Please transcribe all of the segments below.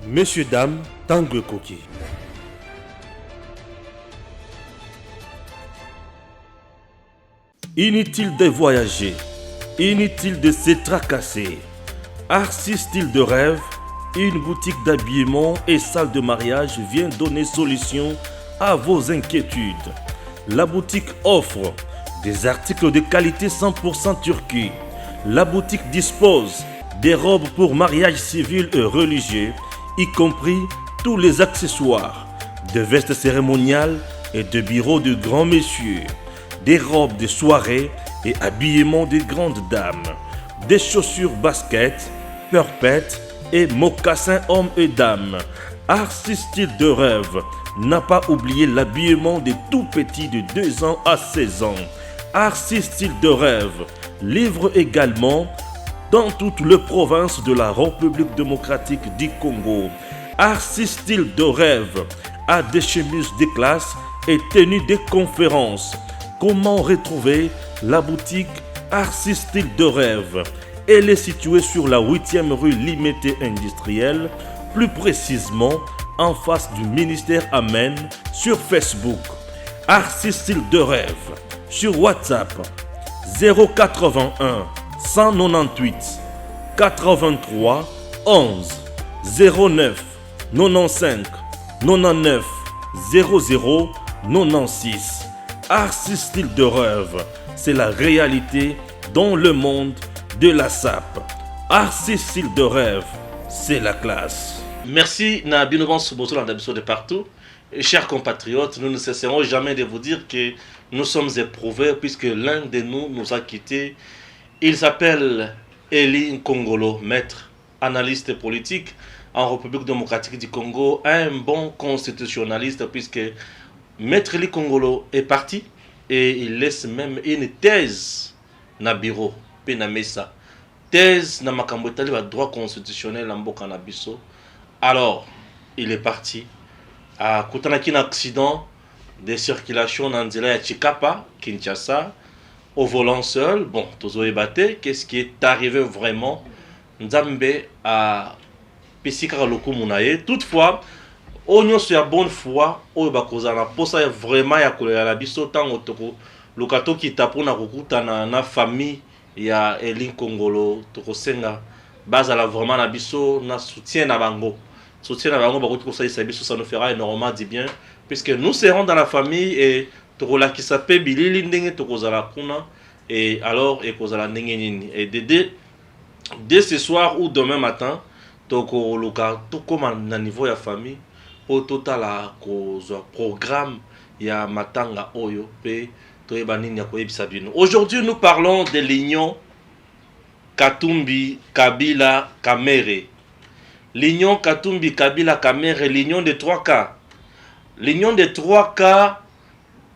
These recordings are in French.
Messieurs, dames, Tangue Koki. Inutile de voyager, inutile de se tracasser. Arcis Style de Rêve, une boutique d'habillement et salle de mariage vient donner solution à vos inquiétudes. La boutique offre des articles de qualité 100% Turquie. La boutique dispose des robes pour mariage civil et religieux, y compris tous les accessoires, de vestes cérémoniales et de bureaux de grands messieurs, des robes de soirée et habillement de grandes dames, des chaussures basket, perpètes et mocassins hommes et dames. Arcis Style de Rêve n'a pas oublié l'habillement des tout petits de 2 ans à 16 ans. Arcis Style de Rêve livre également dans toutes les provinces de la République démocratique du Congo. Arcis Style de Rêve a des chemises de classe et tenues de conférences. Comment retrouver la boutique Arcis Style de Rêve? Elle est située sur la 8e rue Limité Industrielle, plus précisément en face du ministère Amen, sur Facebook. Arcis Style de Rêve sur WhatsApp 081 198 83 11 09 95 99 00 96. Arcis Style de Rêve, c'est la réalité dans le monde de la SAP. Arcis Style de Rêve, c'est la classe. Merci Nabinovan Soubozo de partout. Et chers compatriotes, nous ne cesserons jamais de vous dire que nous sommes éprouvés puisque l'un de nous a quittés. Il s'appelle Eli Nkongolo, maître, analyste politique en République démocratique du Congo, un bon constitutionnaliste puisque maître Eli Nkongolo est parti et il laisse même une thèse na bureau, pe na mesa. Thèse na makambo etali ba droit constitutionnel na mboka na biso. Alors, il est parti. À Koutanaki, un accident de circulation dans la Chikapa, Kinshasa, au volant seul. Bon, Tozo Ebate, qu'est-ce qui est arrivé vraiment? Nzambe a Pesika Loko Munaye. Toutefois, on sur la bonne foi, on va causer la posa vraiment ya kolela la biso tango toko lokato ki tapo na kukuta na famille ya Eli Nkongolo toko senga bazala vraiment na biso na soutien na bango. Soutien à la ça nous fera énormément du bien, puisque nous serons dans la famille et Torola qui s'appelle Billy Lindeng Tokozala Kuna, et alors et Kozala Nengenini. Et dès ce soir ou demain matin, Toko Luka, tout comme à niveau de la famille, pour total la programme, il y a Matanga Oyo, P, Toebanini Yakoebisabino. Aujourd'hui, nous parlons de l'union Katumbi Kabila Kamere. L'union Katumbi Kabila Kamere, l'union de 3K. L'union de 3K,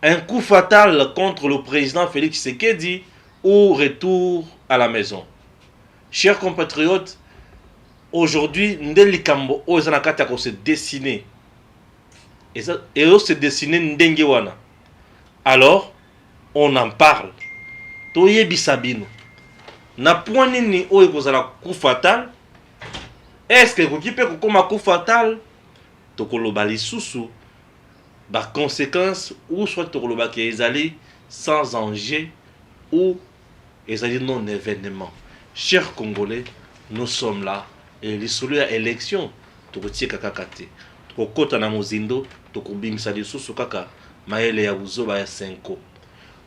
un coup fatal contre le président Félix Tshisekedi ou retour à la maison. Chers compatriotes, aujourd'hui, Ndeli Kambo Ozanakata se dessiner. Et on se dessiner Ndengewana. Alors, on en parle. Toye Bisabino. Na point nini oye kozala coup fatal. Est-ce que vous pouvez comme un coup fatal, tokoloba lisusu, par conséquence, ou soit tokoloba qui est allé sans danger, ou ils allé non événement. Chers Congolais, nous sommes là, et les solutions à l'élection, tokotie kakakate, tokokota na mozindo, tokobimisa lisusu kaka, maele ya uzo ba ya 5.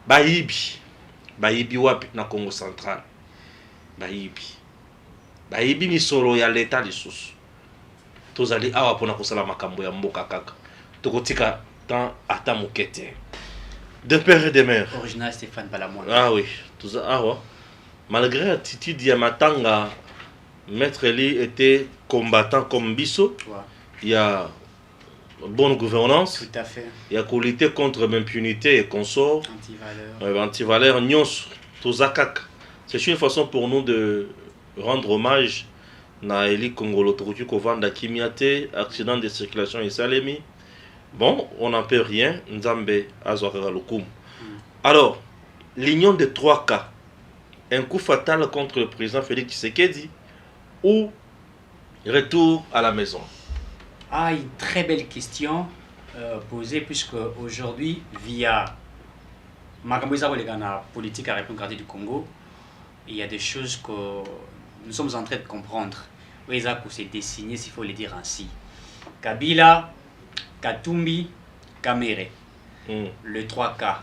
Bayibi wapi na Congo central, bayibi misolo ya leta lisusu tozali awa pona kosala makambo ya mboka kaka tokotika tant ata mokete de père et de mère original Stéphane Balamouane. Ah oui, toza awa malgré l'attitude ya Matanga, maître Eli était combattant comme biso. Ouais. Il y a bonne gouvernance, tout à fait, il y a lutter contre l'impunité et consorts, antivaleurs nyos toza kaka. C'est une façon pour nous de rendre hommage na Eli Nkongolo Tokutu Kovanda Kimiate, accident de circulation et Salemi. Bon, on n'en peut rien. Nzambe Azwakara Lokum. Alors, l'union de 3K, un coup fatal contre le président Félix Tshisekedi ou retour à la maison. Ah, une très belle question posée, puisque aujourd'hui, via Makamboisa la politique à répondre du Congo, il y a des choses que nous sommes en train de comprendre. Oeza s'est dessiné, s'il faut le dire ainsi. Kabila, Katumbi, Kamere, le 3K.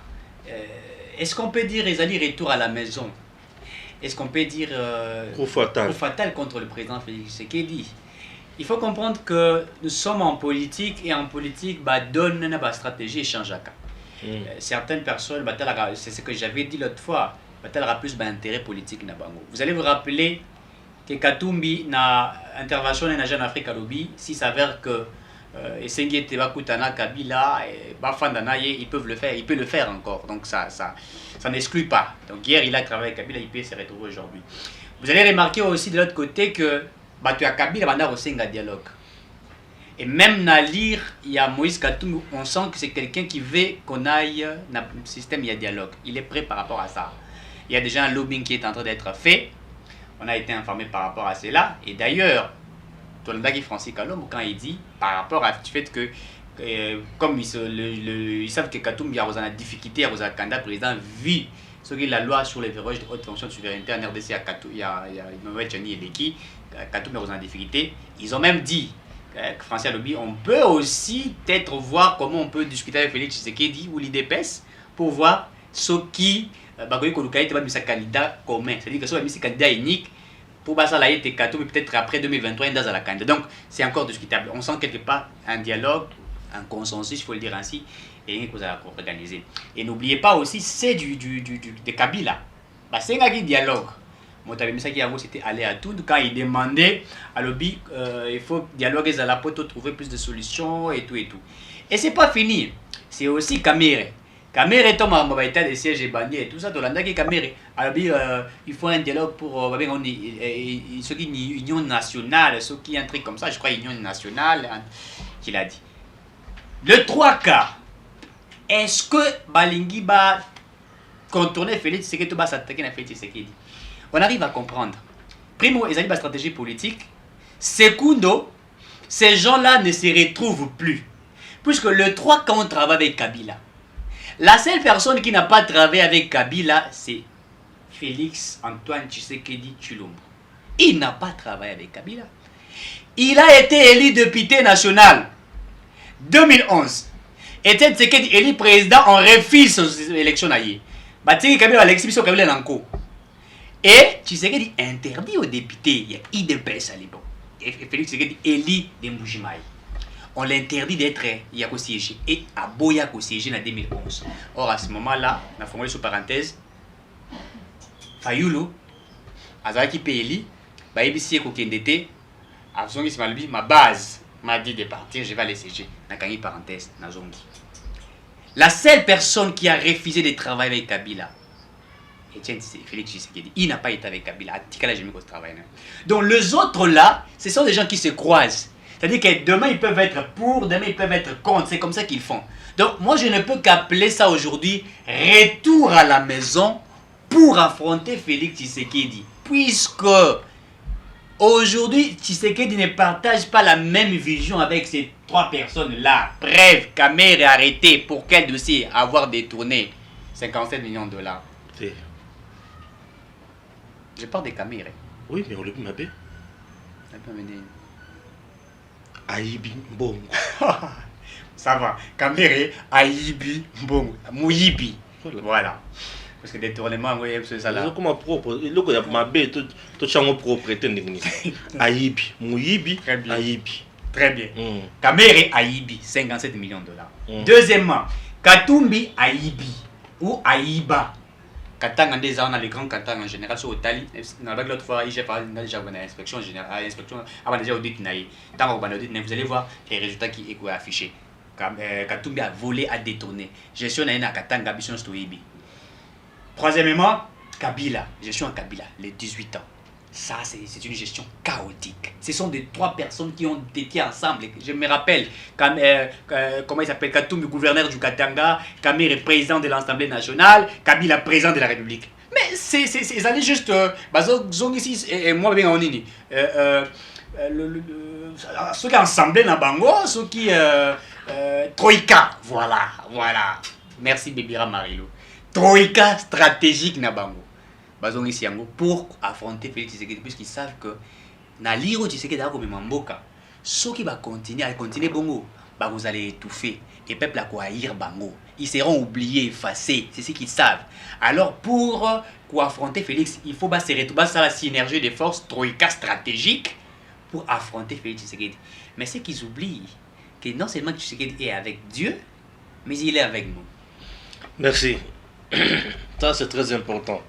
Est-ce qu'on peut dire Ezali retour à la maison? Est-ce qu'on peut dire coup fatal contre le président Félix Tshisekedi? Il faut comprendre que nous sommes en politique et en politique, donne une stratégie et change à cas. Certaines personnes, c'est ce que j'avais dit l'autre fois, il y a plus d'intérêt politique. Vous allez vous rappeler que Katumbi na intervention en Jeune Afrique à lobby, s'il s'avère que Essengi Tebakutana, Kabila, Bafandana, ils peuvent le faire, il peut le faire encore. Donc ça n'exclut pas. Donc hier il a travaillé avec Kabila, il peut se retrouver aujourd'hui. Vous allez remarquer aussi de l'autre côté que tu as Kabila banda au dialogue. Et même dans lire, il y a Moïse Katumbi, on sent que c'est quelqu'un qui veut qu'on aille dans le système, il y a dialogue. Il est prêt par rapport à ça. Il y a déjà un lobbying qui est en train d'être fait. On a été informé par rapport à cela. Et d'ailleurs, Tolanda Francis Kalombo, quand il dit, par rapport à du fait que, comme ils savent que Katumbi a une difficulté à un candidat président, vu ce que la loi sur les verrouages de haute fonction de souveraineté en RDC, il y a Noël Tchani et Leki, Katumbi a une difficulté. Ils ont même dit, Francis Lobby, on peut aussi peut-être voir comment on peut discuter avec Félix Tshisekedi ou l'IDPS pour voir ce qui est candidat commun. C'est-à-dire que soit un candidat unique pour ça là été peut-être après 2023 dans la candidat. Donc c'est encore discutable. On sent quelque part un dialogue, un consensus, il faut le dire ainsi, et une chose à organiser. Et n'oubliez pas aussi, c'est de Kabila. C'est un dialogue. C'était aller à tout quand il demandait à lobby il faut dialoguer à la pote trouver plus de solutions et tout et tout. Et c'est pas fini. C'est aussi Kamere. Kamere est en état de siège et bandit et tout ça. Alors il faut un dialogue pour ce qui est union nationale, ce qui est un truc comme ça. Je crois union nationale qu'il a dit. Le 3K. Est-ce que Balingi va contourner Félix Tshisekedi ou va s'attaquer à Félix Tshisekedi? On arrive à comprendre. Primo, ils ont une stratégie politique. Secundo, ces gens-là ne se retrouvent plus. Puisque le 3K, on travaille avec Kabila. La seule personne qui n'a pas travaillé avec Kabila, c'est Félix Antoine Tshisekedi Tshilombo. Il n'a pas travaillé avec Kabila. Il a été élu député national 2011. Et Tshisekedi élu président, on refuse ses élections. Batiki Kabila l'élection Kabila Nanko. Et Tshisekedi interdit aux députés, il y a IDPS à l'époque. Et Félix Tshisekedi élu de Mbujimaï. On l'interdit d'être siégé et à Boya siégé en 2011. Or à ce moment-là, on a formulé sous parenthèse, Fayoulou, Azaki Péli, Baïbisi Kokendete, Azongi ma base m'a dit de partir, je vais aller siéger. Nakani parenthèse, Nazongi. La seule personne qui a refusé de travailler avec Kabila, c'est Félix Tshisekedi. Il n'a pas été avec Kabila. Donc les autres là, ce sont des gens qui se croisent. C'est-à-dire que demain ils peuvent être pour, demain ils peuvent être contre. C'est comme ça qu'ils font. Donc moi je ne peux qu'appeler ça aujourd'hui retour à la maison pour affronter Félix Tshisekedi. Puisque aujourd'hui Tshisekedi ne partage pas la même vision avec ces trois personnes-là. Bref, Kamere est arrêté pour quel dossier? Avoir détourné 57 millions de dollars. Je parle des Kamere. Oui, mais on le peut Aïbi Mbongo. Ça va. Kamere, Aïbi Mbongo. Mouyibi. Voilà. Parce que détournement, c'est ça là. C'est comme propre. Il y a ma bête, tout ça mon propriété. Aïbi. Mouyibi. Aïbi. Très bien. Kamere, Aïbi. 57 millions de dollars. Deuxièmement, Katumbi, Aïbi. Ou Aïba. Katanga des on a les grands Katanga en général sur Otali. Avec l'autre fois, j'ai parlé déjà de l'inspection générale, inspection avant déjà audit naï. Dans le audit, vous allez voir les résultats qui est affichés. Katumbi a volé, a détourné. Gestion naï na Katanga Bisson Stoibi. Troisièmement, Kabila. Gestion en Kabila, les 18 ans. Ça, c'est une gestion chaotique. Ce sont des trois personnes qui ont été ensemble. Je me rappelle, comment il s'appelle, Katumbi, gouverneur du Katanga, Kamere, président de l'Assemblée nationale, Kabila, président de la République. Mais c'est juste, et moi, bien, on est ceux qui ensemble na bango, ceux qui troïka, voilà. Merci Bébira Marilo. Troïka stratégique na bango. Bazongi siango pour affronter Félix Tshisekedi puisqu'ils savent que na liro Tshisekedi a comme mamboka. Ceux qui va continuer bongo, bah vous allez étouffer et le peuple a quoi haïr bango. Ils seront oubliés, effacés, c'est ce qu'ils savent. Alors pour affronter Félix, il faut se retrouver ça la synergie des forces troïka stratégique pour affronter Félix Tshisekedi. Mais c'est qu'ils oublient que non seulement Tshisekedi est avec Dieu, mais il est avec nous. Merci. Ça c'est très important.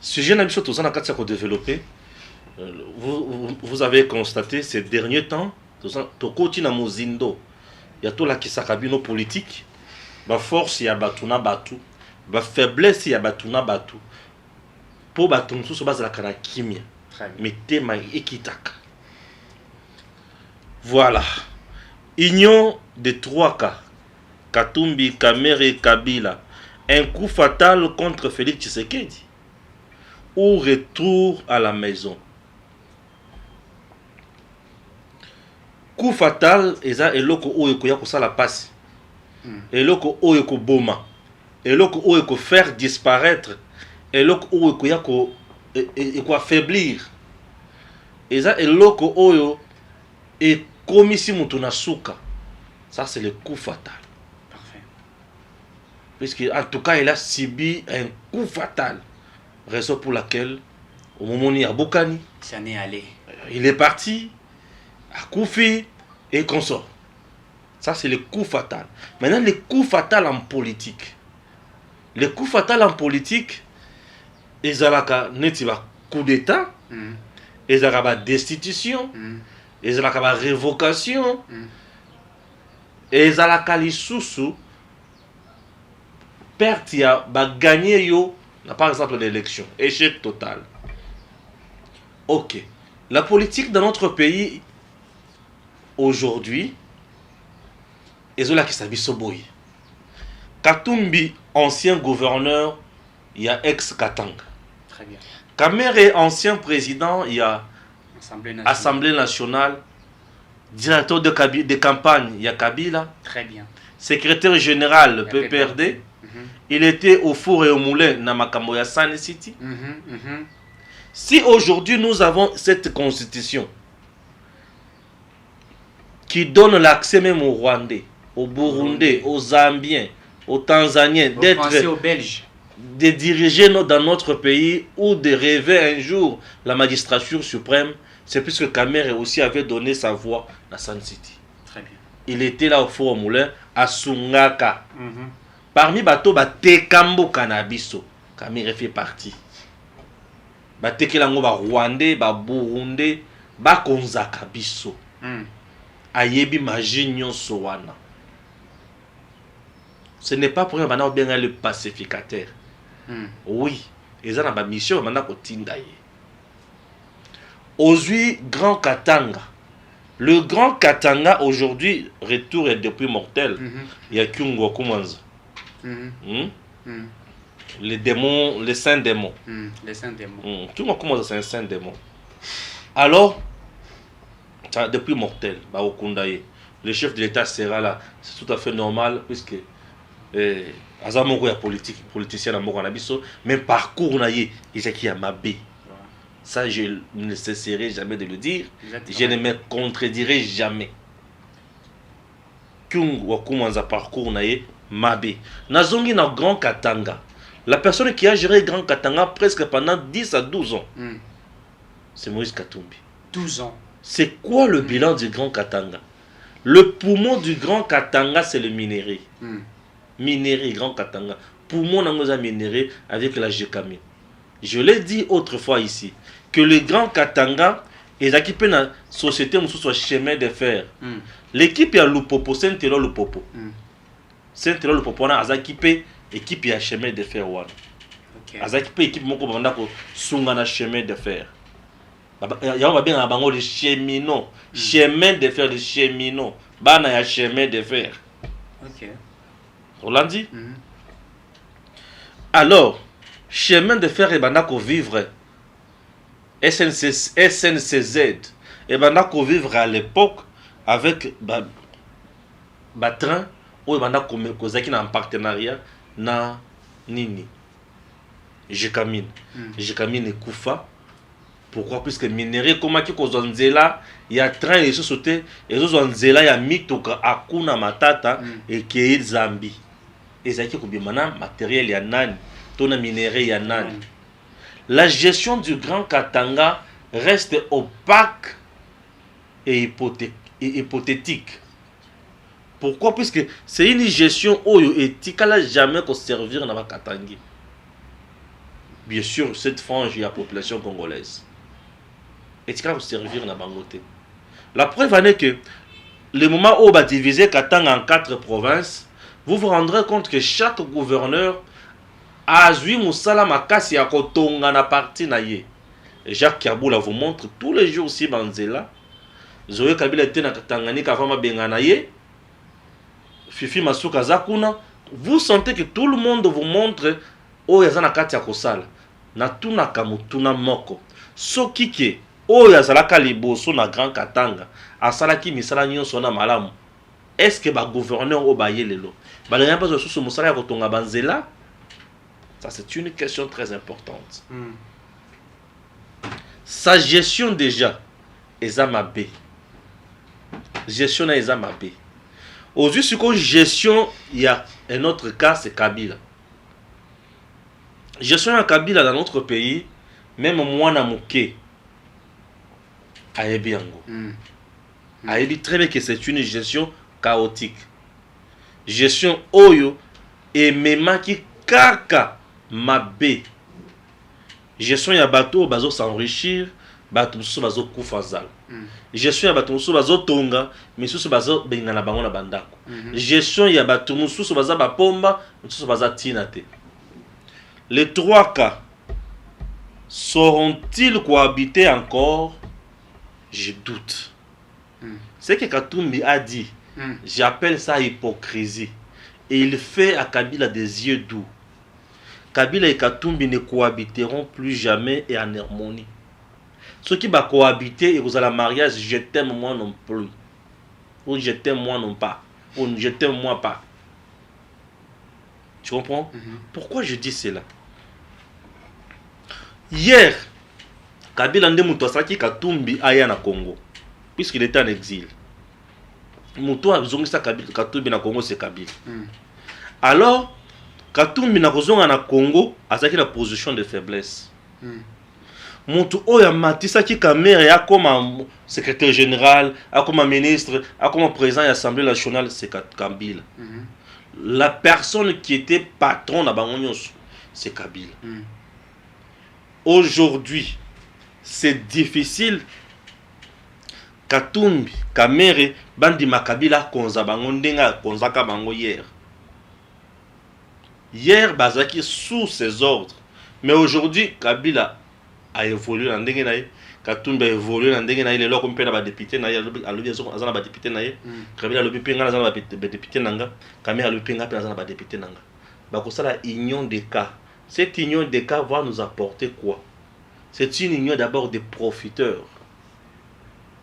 Sujet d'ambition tout ça dans le développé. Vous avez constaté ces derniers temps, tokoti na mozindo, il y a tout là qui s'akabino politique, ba force ya batuna batu, ba faiblesse ya batuna batu. Pour batun sous base la kana kimia. Mais tema ekitaka. Voilà. Union de trois cas. Katumbi, Kamere, Kabila. Un coup fatal contre Félix Tshisekedi. Ou retour à la maison. Coup fatal, eza eloko oyo koya kosala pasi. Eloko oyo ko boma. Eloko oyo ko faire disparaître. Eloko oyo koya ko affaiblir. Eza eloko oyo et komisi mutu na suka. Ça c'est le coup fatal. Parfait. Puisque en tout cas il a subi un coup fatal. Raison pour laquelle au moment où il y a Bokani, Ça n'est allé. il est parti à Koufi et consort. Ça c'est le coup fatal. Maintenant le coup fatal en politique. Le coup fatal en politique, ezalaka neti ba coup d'état, ezalaka ba destitution, ezalaka ba révocation, ezalaka lisusu perte ya ba gagner yo, par exemple l'élection, échec total. OK. La politique dans notre pays aujourd'hui ezolaki sabiso boy. Katumbi, ancien gouverneur, il y a ex-Katanga. Très bien. Kamere, ancien président, il y a Assemblée nationale. Assemblée nationale. Directeur de campagne, il y a Kabila. Très bien. Secrétaire général, le PPRD. Il était au four et au moulin, Namakambo ya San City. Si aujourd'hui nous avons cette constitution qui donne l'accès même aux Rwandais, aux Burundais, aux Zambiens, aux Tanzaniens, Français, aux Belges. de diriger dans notre pays ou de rêver un jour la magistrature suprême, c'est puisque Kamere aussi avait donné sa voix à San City. Très bien. Il était là au four au moulin à Sungaka. Parmi bateau Tekambo Kanabiso, Kamere fait partie. Batekelango ba Rwandais, ba Burundais, ba Konzaka biso. Ayebi Majinyo Sowana. Ce n'est pas pour un maintenant bien le pacificateur. Oui, ils ont une mission maintenant pour Tindaye. Aujourd'hui, Grand Katanga. Le Grand Katanga aujourd'hui retour est depuis mortel. Il y a Kyungo Kumanza. Les démons, les saints démons. Les saints démons. Kyungo Kumanza c'est un saint démon. Alors, depuis mortel, bah au Kundaye. Le chef de l'État sera là. C'est tout à fait normal puisque Azamoko ya politicien na moko na biso, même parcours na ye, il y a Mabé. Ça je ne cesserai jamais de le dire. Exactement. Je ne me contredirai jamais. Kyung wakumanza parcours na ye Mabé. Nazongi na Grand Katanga. La personne qui a géré Grand Katanga presque pendant 10 à 12 ans. C'est Moïse Katumbi. 12 ans. C'est quoi le bilan du Grand Katanga? Le poumon du Grand Katanga, c'est le minerai. Minerai, Grand Katanga. Poumon n'a minéré avec la Gécamine. Je l'ai dit autrefois ici, que le Grand Katanga est équipé dans la société où soit chemin de fer. L'équipe est à Lupopo, Saint-Thérol Lupopo. Saint-Thérol Lupopo, on a équipé l'équipe est à chemin de fer. On a équipé l'équipe de chemin de fer. Il y a bien les cheminots. Chemin de fer, les cheminots. Il y a chemin de fer. Ok. On l'a dit. Alors, chemin de fer et banako vivre. SNCZ. et banda ko vivre à l'époque avec train ou banda ko zaki na partenariat na nini Jekamine Jekamine kufa. Pourquoi? Puisque minerai comme qui ko zonzela ya train et sauté et zonzela ya mitoka akuna matata et ke Zambi et zaki ko bimana matériel ya nani tona minerai ya nani. La gestion du Grand Katanga reste opaque et hypothétique. Pourquoi? Puisque c'est une gestion éthique, elle n'a jamais qu'on servir dans la Katangi. Bien sûr, cette frange de la population congolaise. Éthique, elle va servir dans la Bangote. La preuve en est que le moment où on va diviser Katanga en 4 provinces, vous vous rendrez compte que chaque gouverneur a eu Moussala Makasi à Kotonga na parti naye. Jacques Kaboula vous montre tous les jours aussi Banzela. Zoé Kabila était na Tanganyika avant Benganaye. Fifi Masuka Zakuna. Vous sentez que tout le monde vous montre oh yazana kati ya kosala. Na tuna kamutuna moko. Soki ke oh yazalaka liboso na Grand Katanga. Asalaki misala nyonso na malamu. Est-ce que ba gouverneur o baye lelo? Ba rien pas de sous Moussala ya Kotonga Banzela? Ça c'est une question très importante. Sa gestion déjà Ezamabe. Gestion na Ezamabe. Aujourd'hui, ce qu'on gestion, il y a un autre cas, c'est Kabila. Gestion à Kabila dans notre pays, même moi na mouké, ayebi yango. Ayebi très bien que c'est une gestion chaotique. Gestion oyo et même qui kaka mabe. Gestion ya bateau bazo s'enrichir, bateau sous bazo kufazal. Gestion ya bateau sous bazo tonga, mais sous bazo bengana bango na bandako. Gestion ya bateau sous bazo ba pomba, sous bazo tinate. Les 3 cas sauront-ils cohabiter encore? Je doute. C'est que Katumbi a dit, j'appelle ça hypocrisie. Et il fait à Kabila des yeux doux. Kabila et Katumbi ne cohabiteront plus jamais et en harmonie. Ceux qui vont cohabiter et vous allez mariage, je t'aime moi non plus. Ou je t'aime moi non pas. Ou je t'aime moi pas. Tu comprends? Pourquoi je dis cela? Hier, Kabila nde muto asaki Katumbi aya na Congo. Puisqu'il était en exil. Muto a zongisa Katumbi na Congo, c'est Kabila. Alors, Katumbi na kozonga na Congo, azaki na position de faiblesse. Mutu oya matisaki Kamere ya comme secrétaire général, a comme ministre, a comme président de l'Assemblée nationale, c'est Kabila. La personne qui était patron na bango nyonso, c'est Kabila. Aujourd'hui, c'est difficile. Katumbi, Kamere, bandi makabila konza bango ndenga konzaka bango hier. Hier, Bazaki sous ses ordres. Mais aujourd'hui, Kabila a évolué dans le monde. Katumbi a évolué dans le monde. Il est là comme un député. Il est là député. Kabila a député. Kamere a député. C'est la union des cas. Cette union des cas va nous apporter quoi? C'est une union d'abord des profiteurs.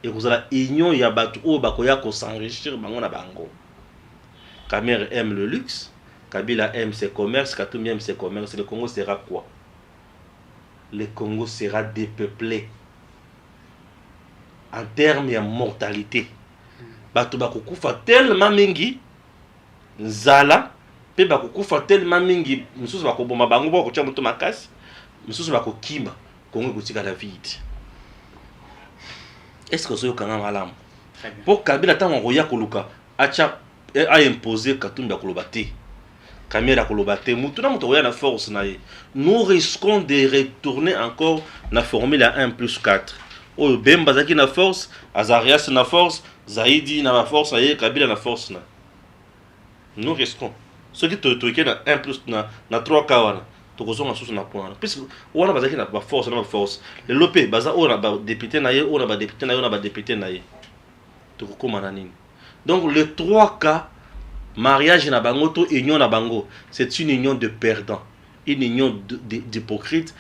Et vous avez union, il y a battu au bakoya ko s'enrichir bango na bango. Kamere aime le luxe. Kabila aime ses commerces, Katumbi aime ses commerces. Le Congo sera quoi? Le Congo sera dépeuplé. En termes de mortalité. Bato bakukufa tellement mingi. Nzala. Pe bakukufa tellement mingi. Misusu bakoboma bango bako tia muto makasi. Misusu bakokima. Congo kotika la vide. Est-ce que vous avez un malam? Pour Kabila tant roya koluka acha a imposé Katumbi a kolobate. Kamere a kolobate. Mutuna mutoya na force nae. Nous risquons de retourner encore na formule à 1+4. Oh Bemba zaki na force, Azarias na force, Zaidi na force, aye Kabila na force na. Nous risquons. Ceux qui te na 1+ na 3 kawana. Tokozonga sous na point. Puisque on a bazaki na force na force. Le lopé baza on a député na ye, on a député na ye, on a député na ye. Tokokoma na nini. Donc les 3 cas mariage na bango to union na bango, c'est une union de perdants, une union d'hypocrites.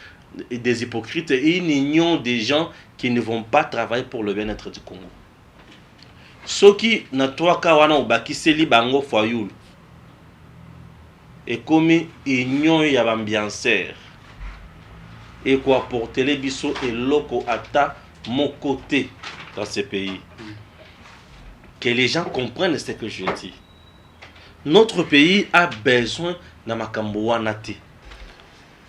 des hypocrites et une union des gens qui ne vont pas travailler pour le bien-être du Congo. Ce qui na trois kawana obaki seli bango foyul et comme union ya bambianceur et quoi apporter les biso et loko ata mon côté dans ce pays. Que les gens comprennent ce que je dis. Notre pays a besoin de makambo wana te.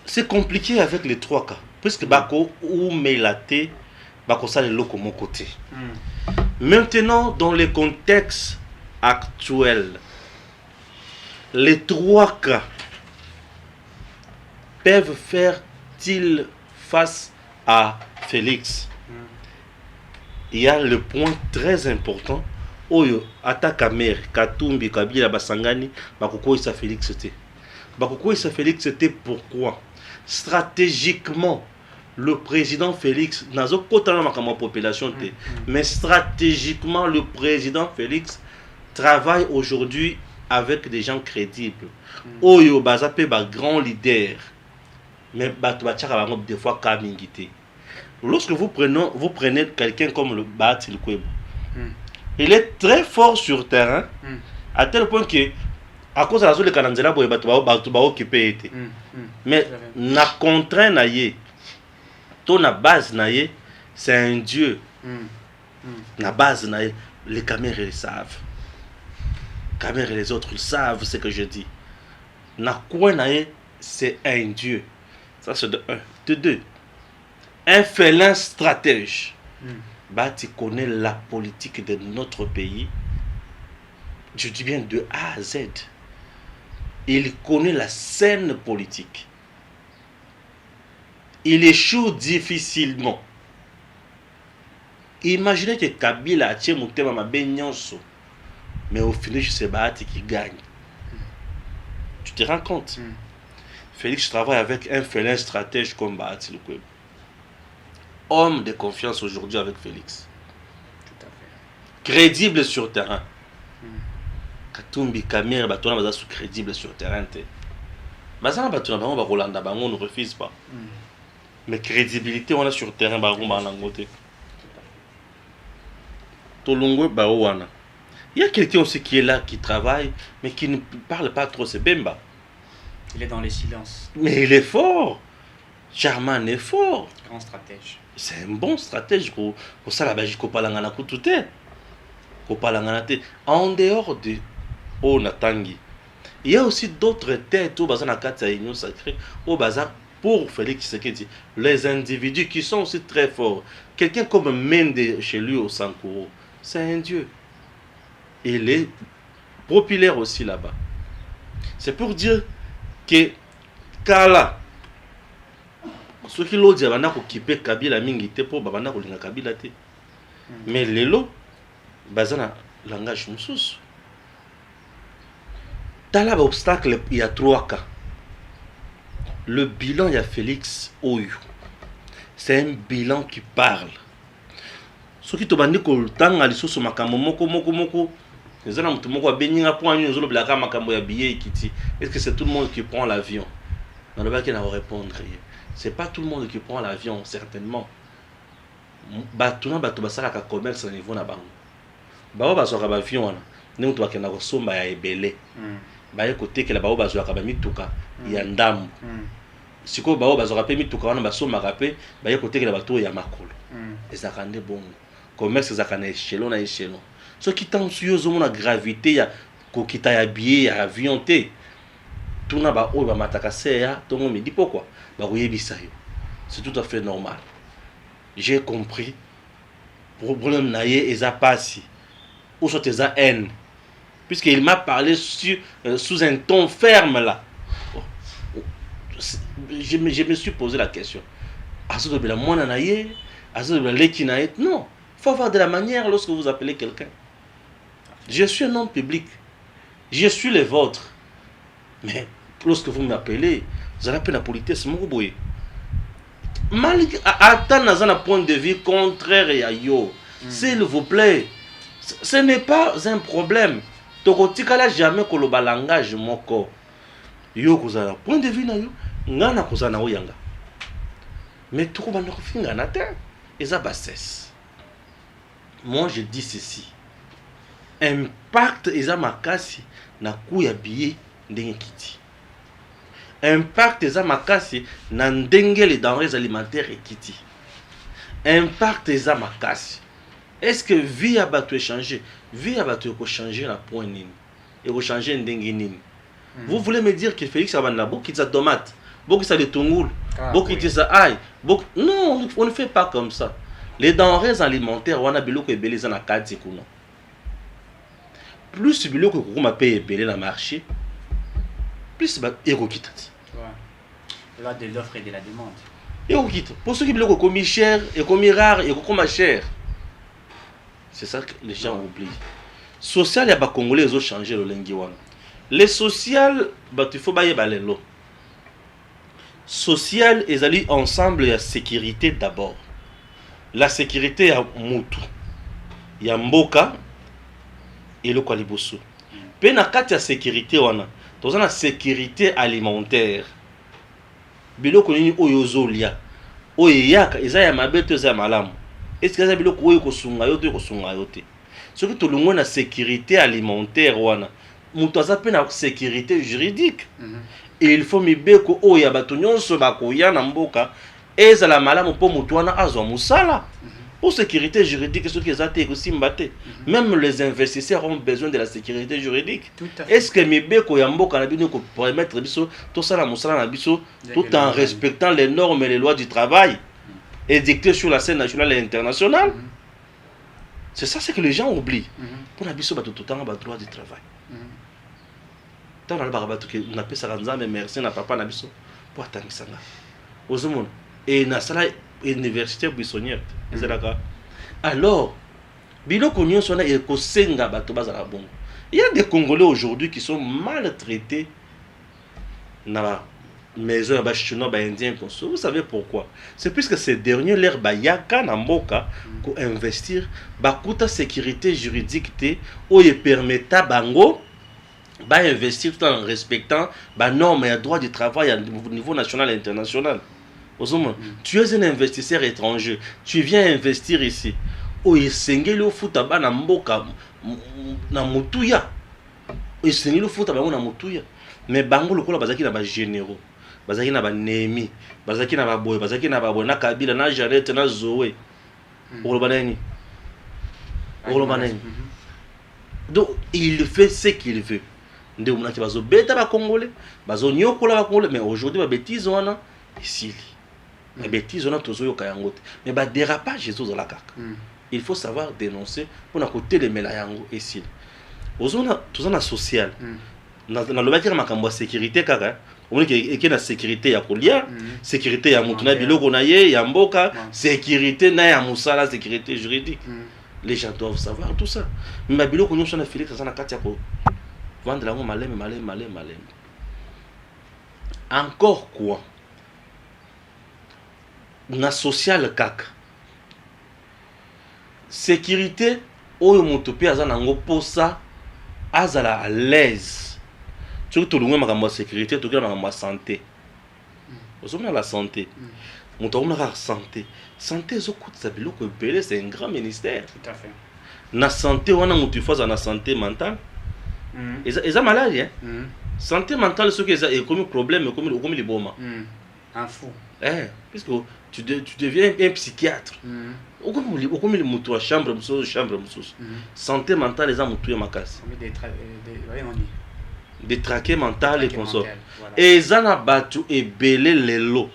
C'est compliqué avec les trois cas. Puisque bako ou melate, bako ça le loko mon côté. Maintenant, dans le contexte actuel, les trois cas peuvent faire-ils face à Félix? Il y a le point très important. Oyo ataka mer Katumbi Kabila Basangani bakoko isa Félix c'était. Bakoko isa Félix c'était pourquoi? Stratégiquement, le président Félix n'a aucun ma population mais stratégiquement le président Félix travaille aujourd'hui avec des gens crédibles. Oyo bazape ba grand leader. Mais batouachaka des fois kamingité. Lorsque vous prenez quelqu'un comme le Batil Kwebo, il est très fort sur terrain, à tel point que, à cause de la zone de Kananzela, il va occuper. Mais, na contraint naïe, ton na base naïe, c'est un dieu. Na base naïe, les caméras le savent. Les caméras et les autres ils savent ce que je dis. Na quoi naïe, c'est un dieu. Ça c'est de un. De deux, un félin stratège. Bah, tu connais la politique de notre pays. Je dis bien de A à Z. Il connaît la scène politique. Il échoue difficilement. Imaginez que Kabila a tué Moutema Mabenyanso. Mais au final, c'est Bahati qui gagne. Tu te rends compte? Félix travaille avec un félin stratège comme Bahati Lukwebo. Homme de confiance aujourd'hui avec Félix. Tout à fait. Crédible sur terrain. Katumbi Kamere batona baza sous crédible sur terrain te. Bazana batona bango ba Rolanda bango on ne refuse pas. Mais crédibilité on a sur terrain ba rumba na ngote. Tolongwe ba wana. Il y a quelqu'un aussi qui est là qui travaille mais qui ne parle pas trop, c'est Bemba. Il est dans les silences. Mais il est fort. Charman est fort. Grand stratège. C'est un bon stratège pour ça la Belgique ko palangana ko tout est. Ko palangana te en dehors de Onatangi. Il y a aussi d'autres têtes au bazan akata union sacrée au bazar pour Félix Tshisekedi. Les individus qui sont aussi très forts. Quelqu'un comme Mende chez lui au Sankoro, c'est un dieu. Il est populaire aussi là-bas. C'est pour dire que Kala ceux qui l'ont dit bana ko kipe Kabila mingi te po bana ko linga Kabila te. Mais lelo bazana langage mususu. Dans l'obstacle, il y a trois cas. Le bilan, il y a Félix Oyo. C'est un bilan qui parle. Ce qui te dit que le temps, il y a makambo moko. Est-ce que c'est tout le monde qui prend l'avion? Dans le bac, il va répondre. C'est pas tout le monde qui prend l'avion, certainement. Batuna batubasala ka commerce au niveau na bango. Bao bazoka ba avion wana. Nous to bakena ko somba ya ebele. Baye côté que la bao bazoka ba mituka ya ndambo. Siko bao bazoka pe mituka wana basomba kapé baye côté que la bato ya makolo. Ezakande bongo. Commerce ezakana échelon na échelon. Ce qui tend sur la gravité ya kokita ya billet ya avion te. Tuna ba o ba mataka se ya tongo me dit pourquoi? Ba oyebisa yo. C'est tout à fait normal. J'ai compris. Problème naïe et zapassi. Ou soit tes haine. Puisqu'il m'a parlé sous un ton ferme là. Je me suis posé la question. Azo de la moine naïe, azo de la leki naïe. Non. Il faut avoir de la manière lorsque vous appelez quelqu'un. Je suis un homme public. Je suis le vôtre. Mais lorsque vous m'appelez, vous allez appeler la politesse. Malgré attendre un point de vue contraire à yo, s'il vous plaît, ce n'est pas un problème. Tokotikala jamais que le langage moko. Yo kozala point de vue na yo, ngana kozana oyanga. Mais tout le monde finit en atteint. Et ça bassesse. Moi, je dis ceci. Impact eza makasi na kuya billet ndenge kiti. Impact eza makasi na ndenge les denrées alimentaires ekiti. Impact eza makasi. Est-ce que vie a battu changer? Vie a battu changer la point nini? Et changer ndenge nini? Vous voulez me dire que Félix Abanda beaucoup de tomates, beaucoup de tongoul, beaucoup de ça ail, beaucoup non, on ne fait pas comme ça. Les denrées alimentaires on a biloko ebele za na kati kuna. Plus biloko ko ma paye ebele na marché, plus ba erokita. Là de l'offre et de la demande. Erokita. Pour ceux qui biloko comme cher et comme rare et comme cher. C'est ça que les gens oublient. Social ya ba congolais ils ont changé le lengi wana. Les social bah il faut bailler balelo. Social ils allaient ensemble ya sécurité d'abord. La sécurité ya mutu. Ya mboka et le kwaliboso. Pe na kati ya sécurité wana. Toza na sécurité alimentaire. Biloko nini oyo zolia. Oyo yaka eza ya mabeto eza ya malamu. Est-ce que ça biloko oyo ko sunga yo to ko sunga yo te? Ce que tout le monde a sécurité alimentaire wana. Mutu aza pe na sécurité juridique. Et il faut mibeko oyo ya bato nyonso bakoya na mboka ezala malamu po mutu wana azwa musala. Pour sécurité juridique, ce qui est athée aussi mbaté. Même les investisseurs ont besoin de la sécurité juridique. Est-ce que mibeko ya mboka na bino ko permettre biso tout ça la musala na biso tout en respectant les normes et les lois du travail édictées sur la scène nationale et internationale? C'est ça ce que les gens oublient. Pour la biso bato tout temps ba droit du travail. Tant na ba bato que on appelle ça nzambe merci na papa na biso pour atangisanga. Ozomona et na sala université buissonnière. Alors, biloko nyonso na ekosenga bato bazala bongo. Il y a des Congolais aujourd'hui qui sont maltraités na maison ya ba chinois ba indien comme ça. Vous savez pourquoi? C'est puisque ces derniers leur ba yaka na mboka ko investir ba kuta sécurité juridique te oye permetta bango ba investir tout en respectant ba normes et droits du travail au niveau national et international. Tu es un investisseur étranger, tu viens investir ici. Oye sengeli o futa ba na mboka na mutuya. Oye sengeli o futa ba na mutuya. Mais bango lokola bazaki na ba généraux. Bazaki na ba Nemi, bazaki na ba boy, bazaki na ba boy na Kabila na Jarete na Zoé. Olobanani. Olobanani. Donc il fait ce qu'il veut. Nde umuna ki bazo beta ba Congolais, bazo nyokola ba Congolais, mais aujourd'hui ba bêtise wana ici. Les bêtises on a tous yo kayangote. Mais ba dérapage Jésus la kaka. Il faut savoir dénoncer pour na côté les melayango ici. Ozona tozana social. Na le bakira makambo sécurité kaka. On dit que la sécurité ya kolia, sécurité ya mutuna biloko na ye, ya mboka, sécurité na ya musala, sécurité juridique. Les gens doivent savoir tout ça. Mais biloko nyonso na Félix ça na kati ya ko vendre la malem. Encore quoi? Na social kaka. Sécurité oyo moto pe aza nango posa azala à l'aise. Surtout le makambo sécurité, tout le makambo santé. Vous la santé. Moto la santé. Santé zo coûte biloko ebele, c'est un grand ministère. Tout à fait. Na santé wana moto faut na santé mentale. Eza maladie hein. Santé mentale ce que eza comme problème comme les boma. Un fou. Puisque tu deviens un psychiatre. Comme les moutons à chambre, santé mentale, les amoutous et macasse. Des traqués mentales et consorts. Et ils ont battu et belé les lots.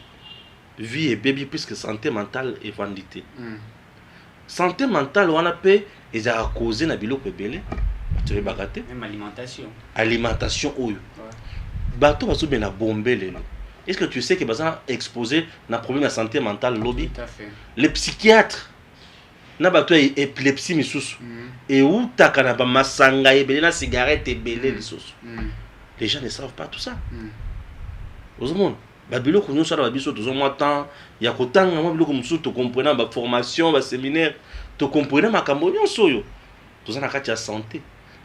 Vie et baby, puisque santé mentale est vandité. Santé mentale, on a payé, ils ont causé na bilo belé. Tu es bagaté. Même alimentation. Alimentation, oui. Bateau va soutenir la bombe les lots. Est-ce que tu sais que bazan exposé na problème de santé mentale lobby? Tout à fait. Les psychiatres na bato épilepsie misusu et où ta kana ba masanga ebele na cigarette ebele lisusu. Les gens ne savent pas tout ça. Aux monde ba biloko nyonso na ba biso tozo mwa temps ya kotanga mwa biloko mususu to comprendre ba formation ba séminaire to comprendre makambo nyonso yo toza na kati ya santé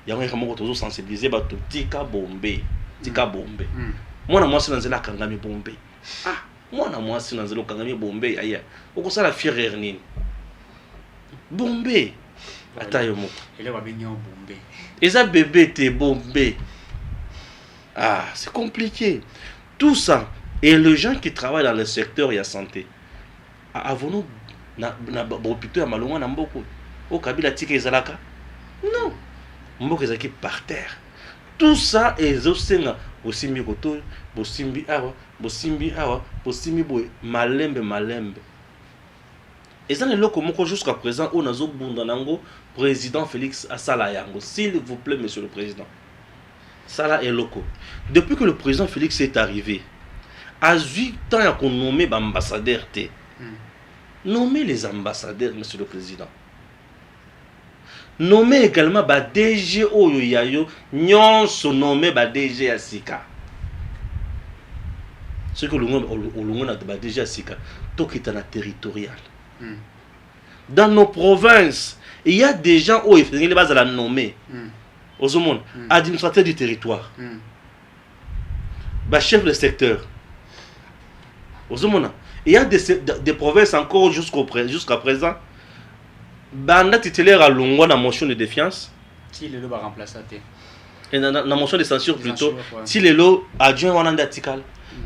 yango kama tozo sensibiliser bato tika bombe. Mwana mwasi na nzela kangami bombe. mwana mwasi na nzela okangami bombe aya okosala fiere nini bombe ata yo moko ele babenyo bombe eza bébé te bombe. Ah, c'est compliqué tout ça. Et les gens qui travaillent dans le secteur ya santé avons-nous na hôpital ya malonga na mboko o kabila tika ezalaka non mboko ezaki par terre. Tout ça ezosenga bosimbi koto bosimbi awa bosimbi boye malembe eza leloko moko jusqu'à présent on azobunda nango président Félix asala yango. S'il vous plaît monsieur le président sala eloko. Depuis que le président Félix est arrivé à 8 ans qu'on nommé ambassadeur te nommer les ambassadeurs monsieur le président. Nommer également ba DG oyo yayo nyonso nommer ba DG ya sika. Ce que olungo na ba DG ya sika tokita na territorial. Dans nos provinces, il y a des gens où ils vont la nommer. Aux monde, administrateur du territoire. Ba chef de secteur. Aux monde, il y a des provinces encore jusqu'à présent. Banda titulaire à Longwa dans motion de défiance. Si le lot va remplacer. Et dans motion de censure plutôt. Si le lot adjoint Wananda Tikal.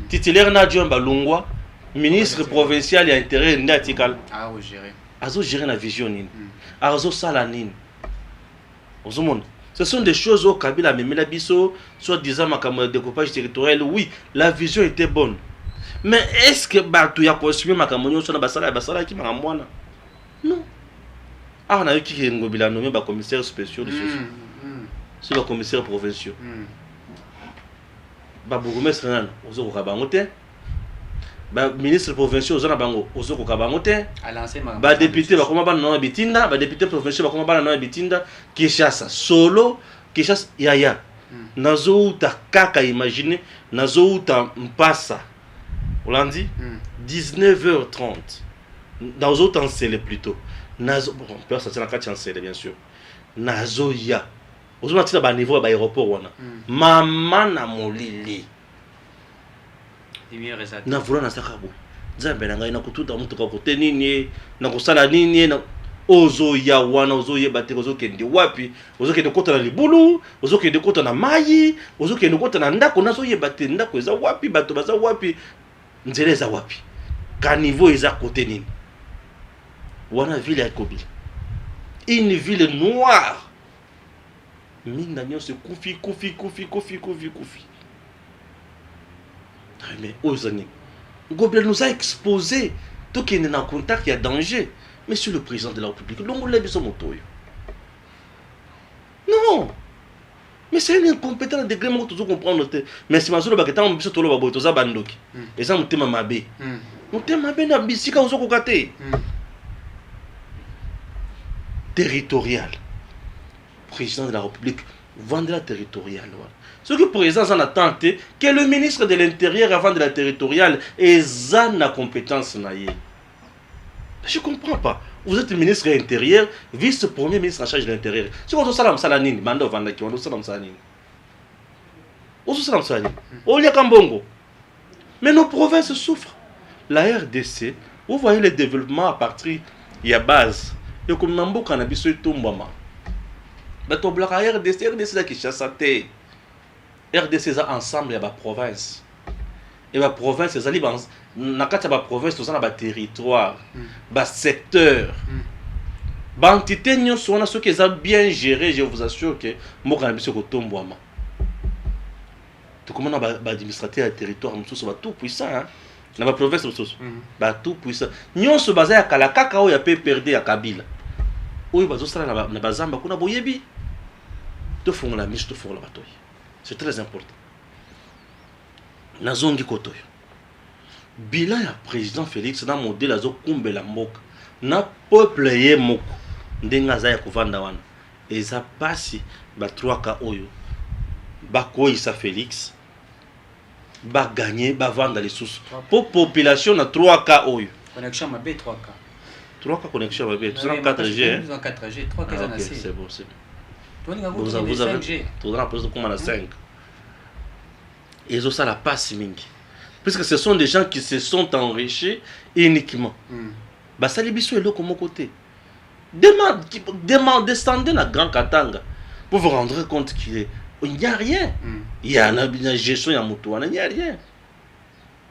Titulaire n'adjoint Balongwa. Ministre provincial et intérêt n'atikal. Ah oui, gérer. Azo gérer la vision nine. Azo salanine. Aux monde. Ce sont des choses au Kabila mais la biso soit disant ma découpage territorial. Oui, la vision était bonne. Mais est-ce que Batou ya consumé ma camonio sur la basala qui m'a moine? Non. Ah, on a eu qui est nommé commissaire spécial de ceci. C'est le commissaire provincial. Bourgmestre Renan, Ozo Kabangote. Ministre provincial Ozo Nabango, Ozo Kabangote. Député, comment ban Bitinda, député provincial, comment ban Bitinda, Kishasa, solo, Kishasa, Yaya. Nazo ta kaka, imaginez, Nazo ta mpassa. On l'a dit 19h30. Nazo t'enseigne plutôt. Nazo, bon, peur ça c'est la 4 chancelier bien sûr. Nazo ya. Ozo na tina ba niveau ba aéroport wana. Mama na molili. Na vula na sakabo. Nzambe na ngai na kututa mutuka kote nini na kosala nini na ozo ya wana ozo ye bate ozo kende wapi ozo kende kota na libulu ozo kende kota na mayi ozo kende kota na ndako nazo ye bate ndako eza wapi bato baza wapi nzela eza wapi ka niveau eza kote nini. Wana ville ya Kobili. Une ville noire. Minagnon se koufi. Mais Ozani, Gobel nous a exposé tout qui est en contact, il y a danger. Monsieur le président de la République, l'on lève son moto. Non. Mais c'est une incompétence de degré, tout comprendre. Mais si ma zone est en train de se faire, ça bandoki. Et ça, mon thème mabé. Mon thème mabé n'a pas si on s'est territorial. Président de la République, vendre la territoriale. Ce que le président en a tenté, que le ministre de l'Intérieur avant de la territoriale et Zan la compétence naïe. Je ne comprends pas. Vous êtes ministre de l'Intérieur, vice-premier ministre en charge de l'Intérieur. Si vous avez salanine, mando vandaki, vous avez salanine. Vous avez salanine. Au lieu Kambongo. Mais nos provinces souffrent. La RDC, vous voyez le développement à partir de la base. Et comme Nambo Cannabis est tombama. Mais ton bloc RDC qui chasse à terre. RDC ensemble, il y a la province. Et la province, les alliés, na province, tout ça, na territoire, secteur. Entité, nous sommes ceux qui ont bien géré, je vous assure que moi, cannabis est tombama. Tout comme on a administrateur du territoire, nous sommes tout puissants. Dans la province, tout puissant. Nous sommes basés à Kalakaka où il y a peu perdu à Kabila. Où il y a na bazamba kuna boyebi. Tout font la mise, tout font la bataille. C'est très important. Nazongi kotoyo. Bilan ya président Félix na modèle azo kumbela mboka. Na peuple ye moko. Ndenga za ya kovanda wana. Eza pasi ba 3K oyo. Ba koisa Félix. Ba gagner, ba vendre les sous. Pour population na 3K oyo. Connexion ma B 3K. 3K connexion ma B. Tout en 4G. Tout en 4G, 3K OK, c'est bon, c'est bon. Vous avez 5G. Tout dans la place de comment la 5. Et ça la passe mingi. Puisque ce sont des gens qui se sont enrichis uniquement. Bah, ça, les bisous, est là comme côté. Descendez dans Grand Katanga pour vous rendre compte qu'il n'y a rien. Il y a une gestion, il y a un il n'y a rien.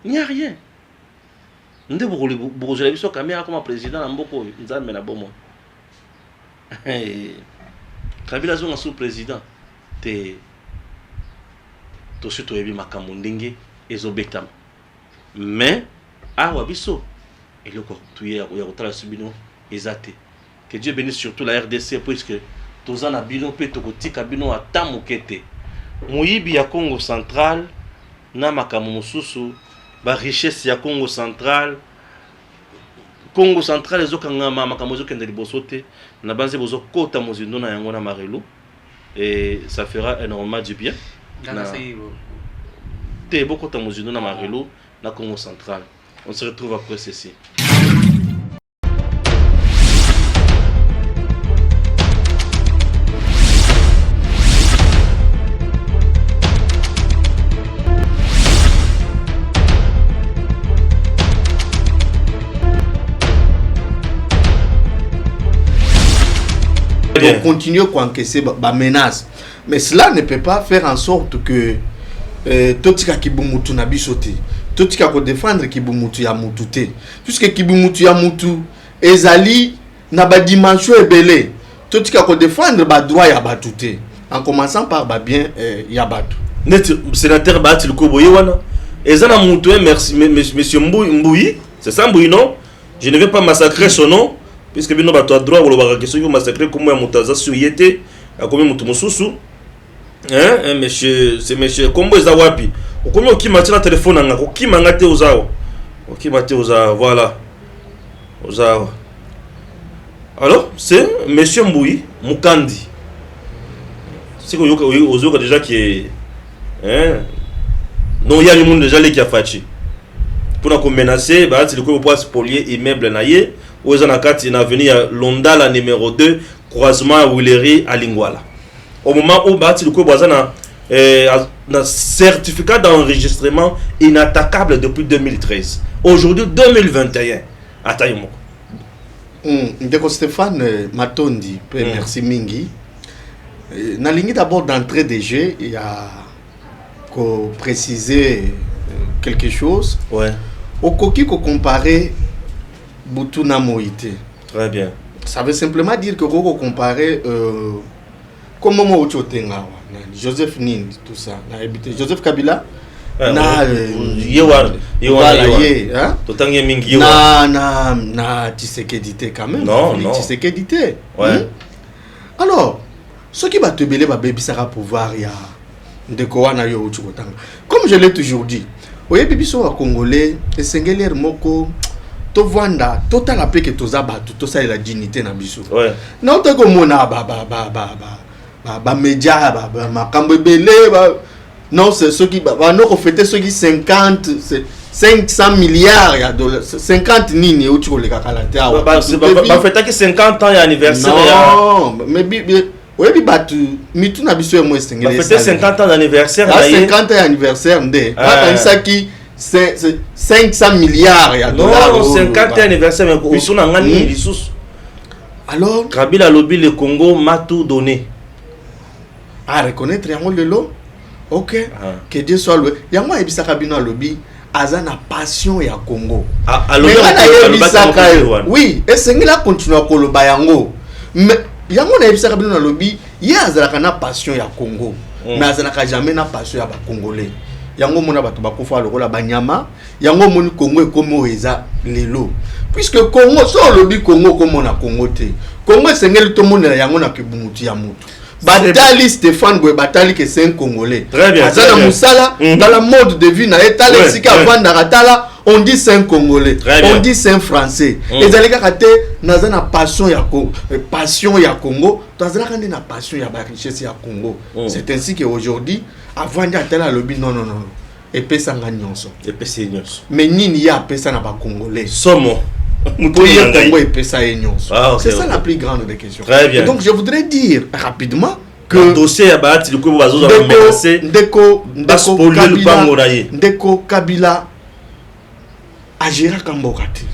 Il n'y a rien. Nous devons caméra comme président dans beaucoup de gens, mais Kabila zonga sous président te to surtout ebi makambo ndenge ezobetama mais awa biso eloko tuye ya kotala subino ezate que Dieu bénisse surtout la RDC puisque tozana bino pe tokotika bino ata mokete moyibi ya Congo central na makambo mosusu ba richesse ya Congo central ezokanga makambo ezokende liboso te na banze bozo kota mozindo na yango na marelu et ça fera énormément du bien te bokota mozindo na marelu na Congo central. On se retrouve après ceci. Donc continuer à encaisser la menace. Mais cela ne peut pas faire en sorte que Totika Kibumutu n'a bisoté. Totika ko défendre Kibumutu ya mutu. Puisque Kibumutu ya mutu ezali na ba dimension ebele. Totika ko défendre ba droit ya batute. En commençant par ba bien ya batu. Net sénateur Batil Koboye wana. Ezana mutu merci monsieur Mbouyi. C'est ça Mbouyi non? Je ne vais pas massacrer son nom. Puisque bino bato a droit ou le question yo massacrer comme ya mutaza suyete a comme mutu mususu monsieur c'est monsieur kombo eza wapi okomi okima tina téléphone nga okima ngate uzao okima te uzao voilà uzao alors c'est monsieur Mbouyi Mukandi c'est que yoka ozoka déjà qui est non il y a le monde déjà les qui a fachi pour nous menacer bah c'est le coup pour spolier immeuble naie où ils en a quatre in avenir Londala numéro 2 croisement à Willery à Lingwala. Au moment où Bati Luko Boazana un certificat d'enregistrement inattaquable depuis 2013. Aujourd'hui 2021. Attends Ndeko Stéphane Matondi, merci Mingi. Nalingi d'abord d'entrée des jeux, il y a qu'à préciser quelque chose. Ouais. Au coquille qu'on comparer Butuna Moïté. Très bien. Ça veut simplement dire que vous comparez comment moi Joseph Nin, tout ça. Joseph Kabila. Na Tshisekedi quand même. Non. Tshisekedi. Ouais. Alors, ce qui va te belé va baby ça pouvoir ya ndeko wana yo uchukotanga. Comme je l'ai toujours dit, oye bibi so wa congolais et sengeler moko to vanda total appelé que toza batu to ça la dignité na biso. Ouais. Na to ko mona ba média ba makambo belé ba non c'est ceux qui ba no ko fêter ceux qui 50 c'est 500 milliards ya dollars 50 nini ou tu ko le kakalata ba fêter que 50 ans ya anniversaire ya non mais oui batu mitu na biso mo sengele ba fêter 50 ans d'anniversaire na 50 ans anniversaire ndé ba ça qui c'est 500 milliards ya dollars. Non, 50 anniversaire mais ils sont en ngani lissus. Alors Kabila lobby le Congo m'a tout donné. À reconnaître yango lelo. OK. Que Dieu soit loué. Yango ebisa Kabila lobby azana passion ya Congo. Alors oui, et sengela continue à koloba yango. Mais yango na ebisa Kabila lobby, ye azala na passion ya Congo. Mais azana jamais na passion ya ba Congolais. Yango mona bato bakufa lokola banyama yango moni Congo ekomo eza lelo puisque Congo so lobi Congo comme na Congo te Congo sengeli to mona yango na kibumutu ya mutu batali Stéphane Boye batali que c'est un Congolais très bien azana musala dans la mode de vie na etala sika vanda katala on dit c'est un Congolais on dit c'est un Français ezalika kate nazana passion ya Congo tazala na passion ya ba richesse ya Congo c'est ainsi que aujourd'hui avant d'atteindre le lobby non et pesa nganyonso et pesa nyonso mais nini ya pesa na ba congolais somo mutoye Congo et pesa nyonso c'est ça la plus grande des questions. Très bien. Et donc je voudrais dire rapidement que le dossier ya baati le ko bazo za menacer Ndeko Kabila Agira Kambokati,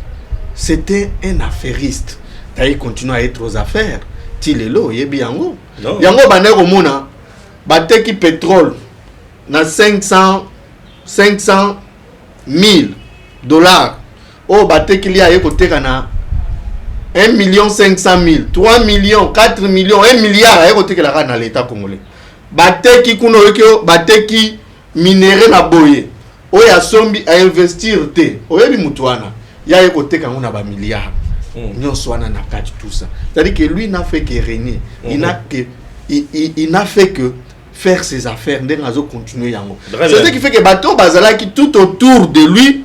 c'était un affairiste. Il continue à être aux affaires. Tilelo, yebi yango. Yango banero mona, bateki pétrole na 500 000 dollars. Oh, bateki li aye koteka na 1 500 000, 3 millions, 4 millions, 1 milliard aye koteka la na l'état congolais. Bateki kuno yekyo, bateki minéré na boye. Oyo asombi a investir te. Oyebi mutuana, ya aye koteka ngona ba milliards. Tout ça. C'est-à-dire que lui n'a fait que régner. Il n'a fait que faire ses affaires. Continuer. C'est ce qui fait que Bato Bazala qui tout autour de lui,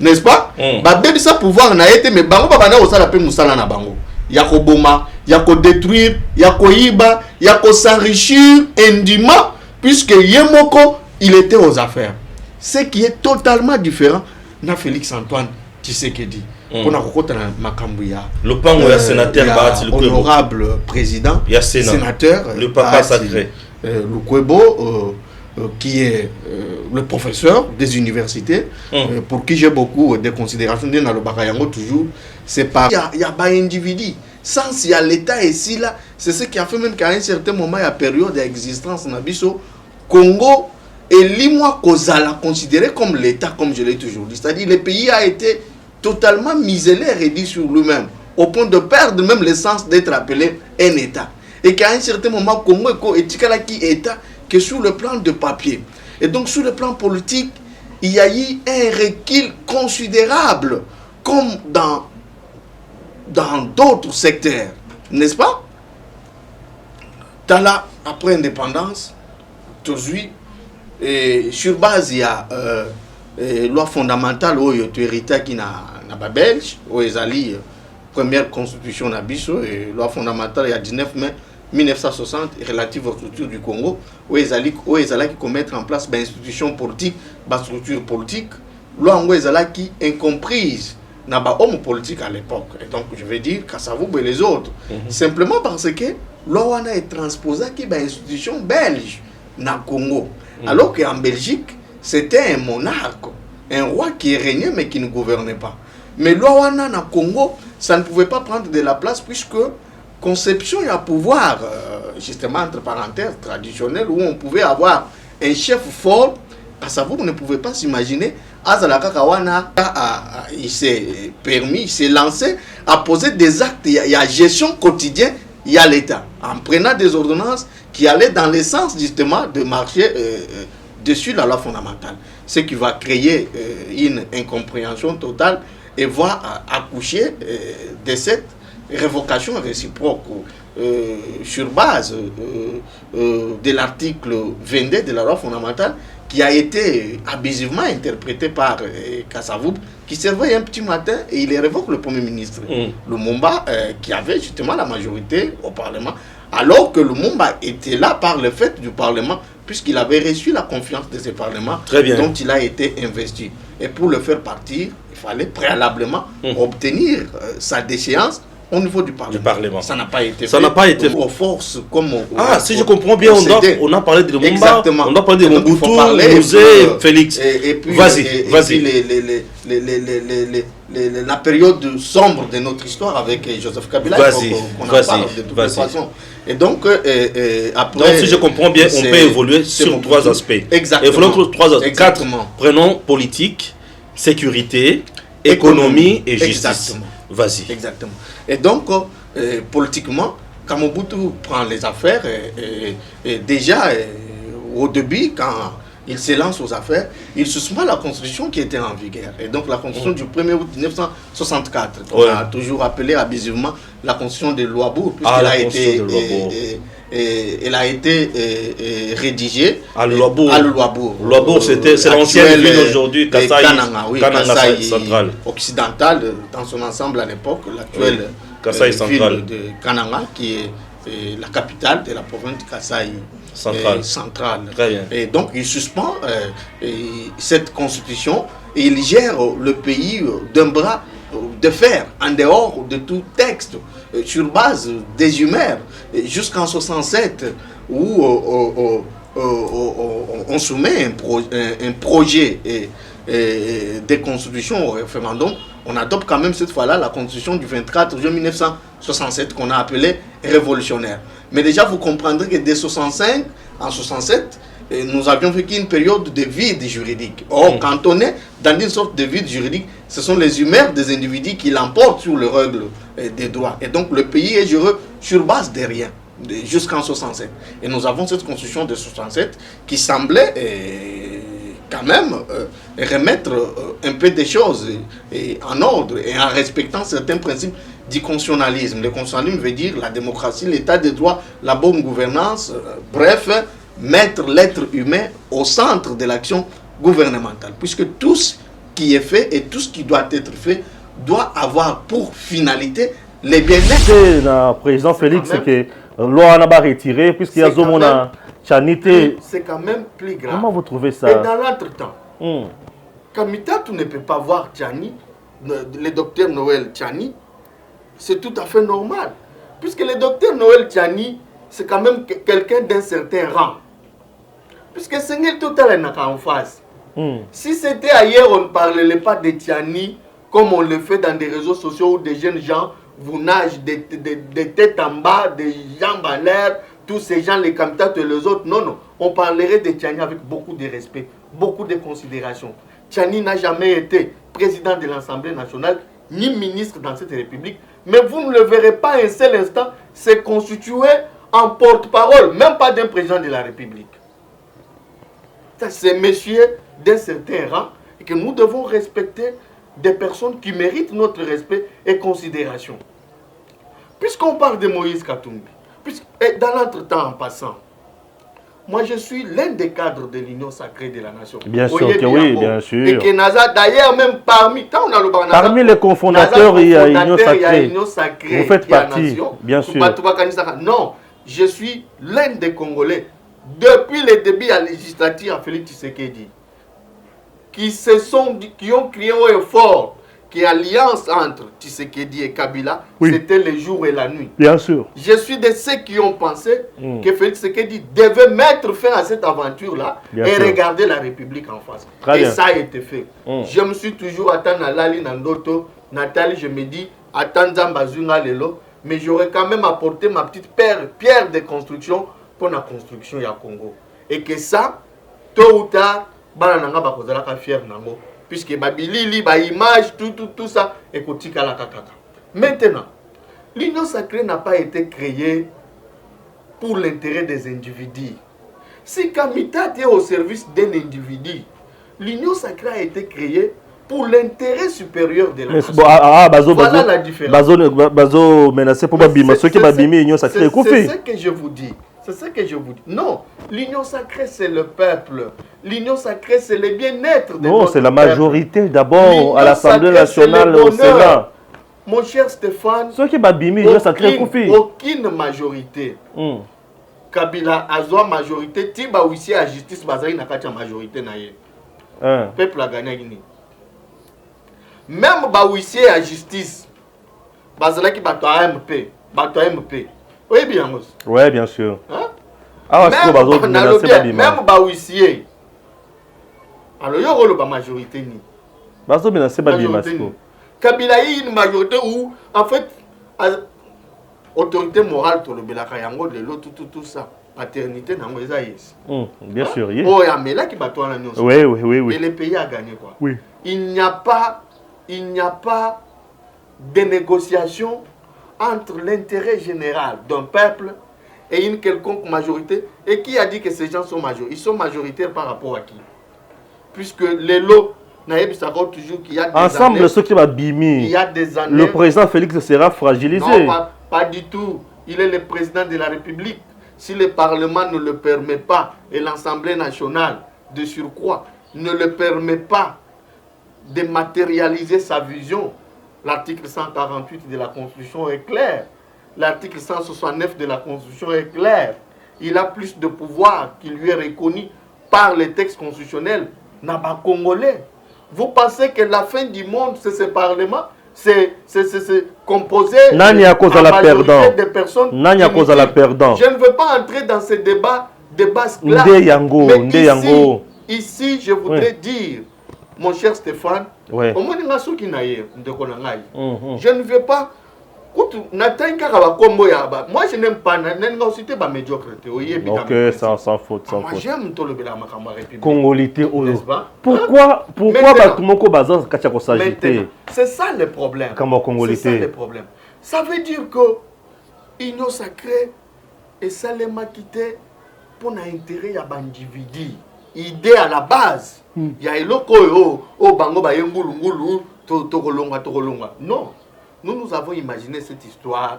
n'est-ce pas? Babi sa pouvoir n'a été mais bango babana osala pe musala na bango. Yako boma, yako détruire, yako iba, yako s'enrichir indûment puisque Yemoko il était aux affaires. Ce qui est totalement différent na Félix Antoine Tshisekedi. On a rencontré le pango ya sénateur honorable président, sénateur, le papa sacré, Lukwebo, qui est le professeur des universités, pour qui j'ai beaucoup de considérations dans le Bakayango toujours. C'est pas il y a pas individu. Sans il y a l'État ici là, c'est ce qui a fait même qu'à un certain moment il y a période d'existence Nabiso Congo et l'Imoa Kozala considéré comme l'État comme je l'ai toujours dit. C'est-à-dire le pays a été totalement miselé et réduit sur lui-même, au point de perdre même le sens d'être appelé un État. Et qu'à un certain moment, Congo est qui État que sur le plan de papier. Et donc sur le plan politique, il y a eu un recul considérable, comme dans d'autres secteurs, n'est-ce pas? Tala, après indépendance, aujourd'hui, sur base, il y a loi fondamentale ou autorité qui n'a pas belge ou ezali première constitution na biso et loi fondamentale il y a 19 mai 1960 relative aux structures du Congo où ezali qui commettre en place une institution politique ba structure politique loi ngo ezala qui incomprise na ba homme politique à l'époque et donc je vais dire Kasavubu et les autres simplement parce que loi wana est transposée qui ba institution belge na Congo alors qu'en Belgique c'était un monarque, un roi qui régnait mais qui ne gouvernait pas. Mais l'Owana na Congo, ça ne pouvait pas prendre de la place puisque conception et à pouvoir, justement entre parenthèses, traditionnel, où on pouvait avoir un chef fort, à savoir vous ne pouvez pas s'imaginer, Azalaka Kawana, il s'est permis, il s'est lancé à poser des actes, il y a gestion quotidienne, il y a l'État, en prenant des ordonnances qui allaient dans le sens justement de marcher dessus la loi fondamentale, ce qui va créer une incompréhension totale et va accoucher de cette révocation réciproque sur base de l'article 22 de la loi fondamentale qui a été abusivement interprété par Kasavubu, qui se réveille un petit matin et il révoque le Premier ministre Lumumba, qui avait justement la majorité au Parlement, alors que Lumumba était là par le fait du Parlement, puisqu'il avait reçu la confiance de ce Parlement dont il a été investi. Et pour le faire partir, il fallait préalablement obtenir sa déchéance au niveau du Parlement. Ça n'a pas été fait. Aux forces comme si je comprends bien, on a parlé de Lumumba, on a parlé de Mobutu, José, Félix. Et puis, vas-y. La période sombre de notre histoire avec Joseph Kabila, qu'on en parle de toute façon. Et donc, après... Donc, si je comprends bien, on peut évoluer sur trois aspects. Exactement. Évoluons sur trois aspects. Quatre. Prenons politique, sécurité, économie et justice. Exactement. Vas-y. Exactement. Et donc, politiquement, quand Mobutu prend les affaires, et déjà, au début, quand il se lance aux affaires, il suspend la constitution qui était en vigueur. Et donc, la constitution du 1er août 1964, on a toujours appelé abusivement la constitution de Louabourg, puisqu'elle a été rédigée à Louabourg. Louabourg, c'est l'ancienne ville aujourd'hui, Kassaï centrale. Occidentale, dans son ensemble à l'époque, l'actuelle ville de Kananga, qui est la capitale de la province de Kassaï centrale. Très bien. Et donc, il suspend cette constitution et il gère le pays d'un bras de fer, en dehors de tout texte, sur base des humeurs, jusqu'en 67, où on soumet un projet des constitutions au référendum, on adopte quand même cette fois-là la constitution du 24 juin 1967 qu'on a appelée révolutionnaire. Mais déjà, vous comprendrez que dès 65, en 67, nous avions vécu une période de vide juridique. Or, quand on est dans une sorte de vide juridique, ce sont les humeurs des individus qui l'emportent sur les règles des droits. Et donc, le pays est géré sur base de rien, jusqu'en 67. Et nous avons cette constitution de 67 qui semblait quand même remettre un peu des choses en ordre et en respectant certains principes du constitutionnalisme. Le constitutionnalisme veut dire la démocratie, l'état de droit, la bonne gouvernance, bref, mettre l'être humain au centre de l'action gouvernementale. Puisque tout ce qui est fait et tout ce qui doit être fait doit avoir pour finalité les bien-être. C'est le président Félix que loi n'a pas retiré puisqu'il y a Zomona Chanité. C'est quand même plus grave. Comment vous trouvez ça? Et dans l'entretemps, Kamita, tu ne peux pas voir Tchani, le docteur Noël Tchani, c'est tout à fait normal. Puisque le docteur Noël Tchani, c'est quand même quelqu'un d'un certain rang. Puisque c'est un total en face. Si c'était ailleurs, on ne parlerait pas de Tchani comme on le fait dans des réseaux sociaux où des jeunes gens vous nagent des têtes en bas, des jambes en l'air, tous ces gens, les Kamita et les autres. Non, non. On parlerait de Tchani avec beaucoup de respect, beaucoup de considération. Tchani n'a jamais été président de l'Assemblée nationale, ni ministre dans cette république. Mais vous ne le verrez pas un seul instant se constituer en porte-parole, même pas d'un président de la République. C'est monsieur d'un certain rang et que nous devons respecter des personnes qui méritent notre respect et considération. Puisqu'on parle de Moïse Katumbi, et dans l'entretemps en passant, moi je suis l'un des cadres de l'Union sacrée de la nation. Bien sûr que oui, bien sûr. Et que Naza, d'ailleurs, même parmi les cofondateurs, il y a l'Union sacrée. Vous faites partie, bien sûr. Non, je suis l'un des Congolais. Depuis le début à la législature à Félix Tshisekedi, qui ont crié haut et fort que l'alliance entre Tshisekedi et Kabila, c'était le jour et la nuit. Bien sûr. Je suis de ceux qui ont pensé que Félix Tshisekedi devait mettre fin à cette aventure-là et regarder la République en face. Et ça a été fait. Je me suis toujours attendu à Lali Nandoto, Nathalie, je me dis, attends Zambazunga Lelo, mais j'aurais quand même apporté ma petite pierre de construction pour la construction du Congo. Et que ça, tôt ou tard, Balananga bakozalaka fier nango. Puisque Babilili, image, tout ça, et kotika la kakaka. Maintenant, l'Union sacrée n'a pas été créée pour l'intérêt des individus. Si Kamita est au service d'un individu, l'Union sacrée a été créée pour l'intérêt supérieur de la nation. Voilà la différence. C'est ce que je vous dis. C'est ce que je vous dis. Non, l'Union sacrée, c'est le peuple. L'Union sacrée, c'est le bien-être de notre peuple. Non, c'est la majorité d'abord à l'Assemblée nationale, au Sénat. Mon cher Stéphane, aucune majorité. Kabila a une majorité. Tiba aussi à justice, Bazari n'a pas de majorité. Le peuple a gagné. Même Baouissi à justice, Bazari qui bat MP. Oui, bien. Oui, bien sûr. Même Baouissier. Alors, il y a une majorité. Kabila a une majorité où, en fait, autorité morale, tout ça. Paternité, bien sûr. Oh, mais là qui bat toi la nuit. Oui. Et le pays a gagné quoi. Oui. Il n'y a pas de négociation entre l'intérêt général d'un peuple et une quelconque majorité. Et qui a dit que ces gens sont majoritaires? Ils sont majoritaires par rapport à qui? Puisque les lots, toujours qu'il y a des ensemble, années, ceux qui va bimi, il y a des années, le président Félix sera fragilisé. Non, pas du tout. Il est le président de la République. Si le Parlement ne le permet pas, et l'Assemblée nationale, de surcroît, ne le permet pas de matérialiser sa vision, l'article 148 de la Constitution est clair. L'article 169 de la Constitution est clair. Il a plus de pouvoir qui lui est reconnu par les textes constitutionnels. Naba Congolais. Vous pensez que la fin du monde, c'est ce Parlement? C'est composé de personnes. Je ne veux pas entrer dans ce débat de basse classe. Mais ici, je voudrais dire mon cher Stéphane, Ouais. au moins, je ne veux pas. Moi, je n'aime pas. Pas médiocrité. Ok, sans faute, sans Moi, faute. j'aime tout le République. Congolité, N'est-ce pas? pourquoi Maintenant. Batumoko Bazan Kachako s'agiter? C'est ça le problème. Congolité. C'est ça le problème. Ça veut dire que l'union sacrée et ça les quitté pour l'intérêt de l'individu. Idée à la base. Il y a un loco, bango ba yengulu, tokolonga. Non. Nous avons imaginé cette histoire,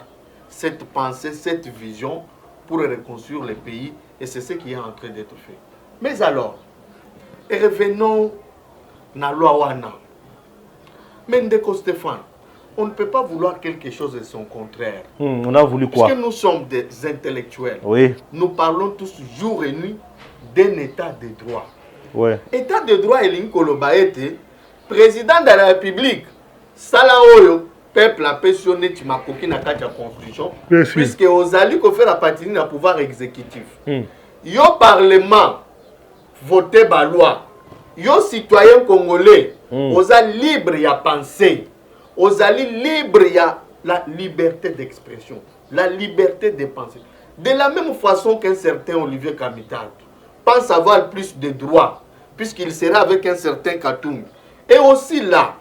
cette pensée, cette vision pour reconstruire le pays et c'est ce qui est en train d'être fait. Mais alors, revenons à la loi Wana. Mendeko Stéphane, on ne peut pas vouloir quelque chose de son contraire. On a voulu quoi? Parce que nous sommes des intellectuels. Oui. Nous parlons tous jour et nuit d'un état de droit. Ouais. État de droit et Kolobaete, président de la République, Salaoyo, peuple a pensionné Timakoki na kati ya constitution, puisque Ozali ko faire la partie du pouvoir exécutif. Yo parlement voté ba loi. Yo citoyen congolais, Ozali libre ya penser. Ozali libre ya la liberté d'expression, la liberté de penser. De la même façon qu'un certain Olivier Kamitat pense avoir plus de droits, puisqu'il sera avec un certain Katumbi. Et aussi là,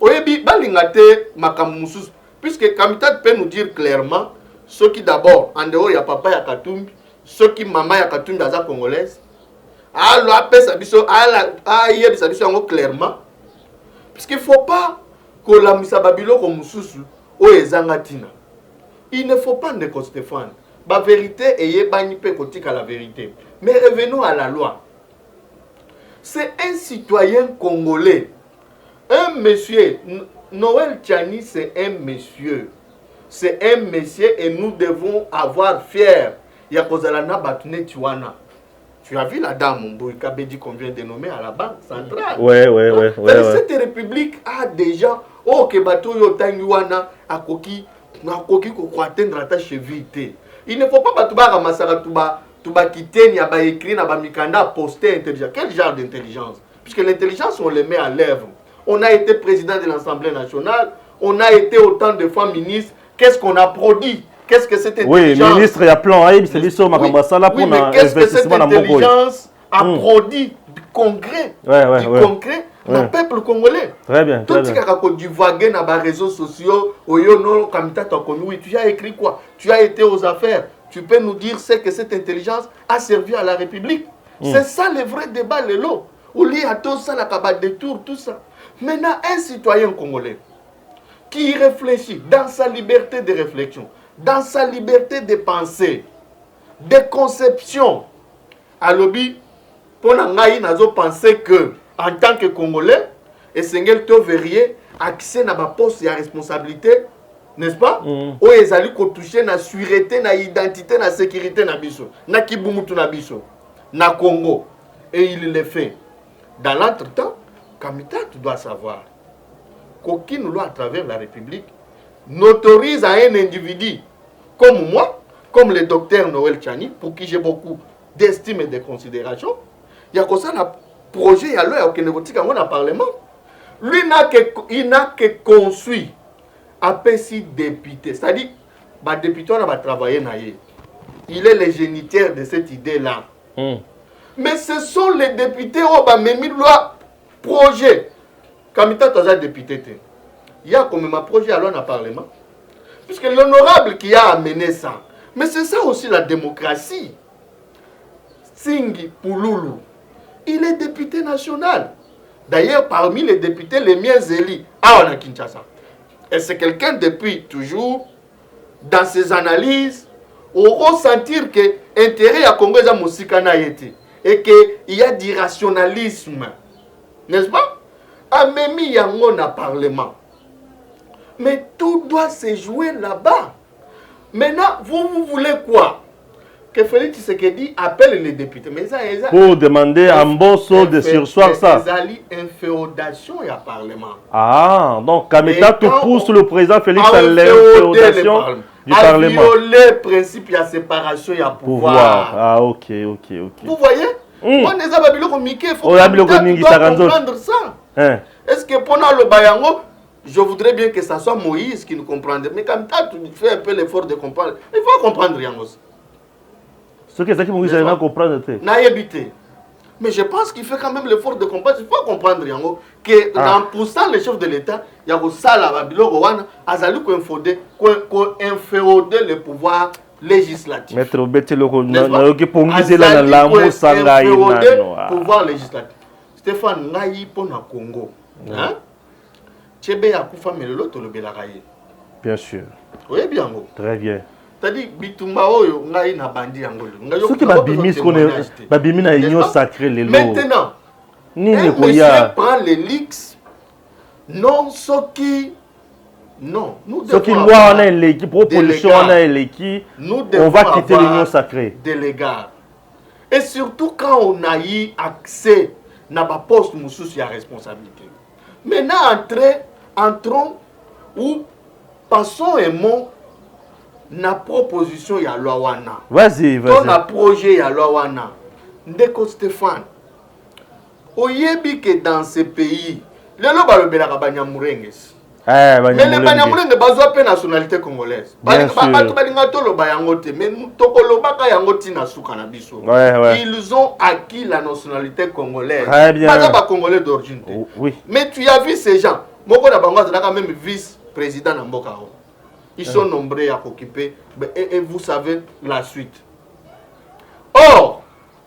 Oyebi balingate makamusus, puisque Kamitat peut nous dire clairement ceux qui d'abord en dehors ya papa ya Katumbi, ceux qui maman ya Katumbi daza congolaise. Alors après ça biso hier ça biso clairement, puisqu'il faut pas que la misababilo comme mususu o ezangatina. Il ne faut pas ne Stéphane. La vérité est à la vérité. Mais revenons à la loi. C'est un citoyen congolais. Un monsieur, Noël Tchani, c'est un monsieur. C'est un monsieur et nous devons avoir fier. Yakozalana Batune Tiwana. Tu as vu la dame, Mboika Bedi, qu'on vient de nommer à la Banque centrale. Ouais. Cette république a déjà, oh, que bateau Yotangiwana, à Koki, ko atteindre ta cheville. Il ne faut pas batuba ramasara tuba quitter ni aba écrit na ba mikanda poster intelligent. Quel genre d'intelligence? Puisque l'intelligence on le met à l'œuvre. On a été président de l'Assemblée nationale, on a été autant de fois ministre. Qu'est-ce qu'on a produit? Qu'est-ce que cette intelligence? Oui, ministre et à plan Aïb, c'est l'histoire Makambasala pour mais qu'est-ce que cette intelligence a produit du concret? Du concret. Le peuple congolais. Très bien. Tout ce qui a divagué dans les réseaux sociaux, tu as écrit quoi? Tu as été aux affaires. Tu peux nous dire ce que cette intelligence a servi à la République? C'est ça le vrai débat, le lot. Au lieu de tout ça, la cabane de tour, tout ça. Maintenant, un citoyen congolais qui réfléchit dans sa liberté de réflexion, dans sa liberté de pensée, de conception, à l'objet, pour nous penser que en tant que Congolais, et Sengel Toverier, accès à ma poste et à responsabilité, n'est-ce pas? Où ils allaient toucher na sûreté, na identité, na sécurité, na biso, na kibumutu na biso, na Congo. Et il le fait. Dans l'entretemps, Kamitat doit savoir qu'aucune loi à travers la République n'autorise à un individu comme moi, comme le docteur Noël Tchani, pour qui j'ai beaucoup d'estime et de considération, il y a comme ça projet à l'heure que nous avons dans le Parlement. Lui il n'a que conçu à PC député. C'est-à-dire, le député va travailler. Il est le géniteur de cette idée-là. Mais ce sont les députés qui ont mis loi projet. Kamita Taza député. Il y a comme un projet à l'heure dans le Parlement. Puisque l'honorable qui a amené ça. Mais c'est ça aussi la démocratie. Singi Pouloulou. Il est député national. D'ailleurs, parmi les députés, les miens élus, on a Kinshasa. Et c'est quelqu'un depuis toujours, dans ses analyses, on ressentir que l'intérêt à Congo est Moussikana et qu'il y a du rationalisme. N'est-ce pas? Amemi Yango na Parlement. Mais tout doit se jouer là-bas. Maintenant, vous voulez quoi? Que Félix Tshisekedi appelle les députés. Mais ça, pour demander à Mbosso de sursoir ça. Il y a une féodation et un parlement. Ah, donc Kamita tout pousse le président Félix à l'inféodation du Parlement. À violer le principe de séparation et à pouvoir. Ah, ok. Vous voyez? On est à Biloko Mickey, il faut comprendre ça. Est-ce que pendant le Bayango, je voudrais bien que ça soit Moïse qui nous comprenne. Mais quand tu fais un peu l'effort de comprendre, il faut comprendre Yangos. Ce que c'est que Moïse a comprendre. Mais je pense qu'il fait quand même l'effort de comprendre. Il faut comprendre Yango que en poussant le chef de l'État, il y a ça là, Biloko Wana, Azali ko inféoder le pouvoir législatif. Maître Betteloko, nayoki pongizela na lambo sanga ina. Pouvoir législatif. Stéphane Ngayi pona Congo. Hein? Chebe ya kufa melelo tolobelaka ye. Bien sûr. Oui, bien. Très bien. C'est-à-dire bitumba oyo ngai na bandi yango. Ce qui babimi ce qu'on est babimi na union sacrée les lots. Maintenant, Nini koya prend les leaks. Non, soki non, nous devons. Ce qui loi on a l'équipe proposition on a l'équipe. On va quitter l'union sacrée. De l'égard. Et surtout quand on a eu accès na ba poste mususu ya responsabilité. Maintenant entrons ou passons un mot na proposition ya loi wana. Vas-y. Ton a projet ya loi wana. Ndeko Stéphane. Oyebi que dans ce pays, les lois balobelaka Banyamulenge. Mais les Banyamulenge bazwa pe nationalité congolaise. Bato balinga toloba yango te, mais tokolobaka yango tina suka na biso. Ils ont acquis la nationalité congolaise. Pas ba congolais d'origine. Oui. Mais tu as vu ces gens. Moko na bango azalaka même vice-président na mboka. Ils sont nombreux à occuper et vous savez la suite. Or,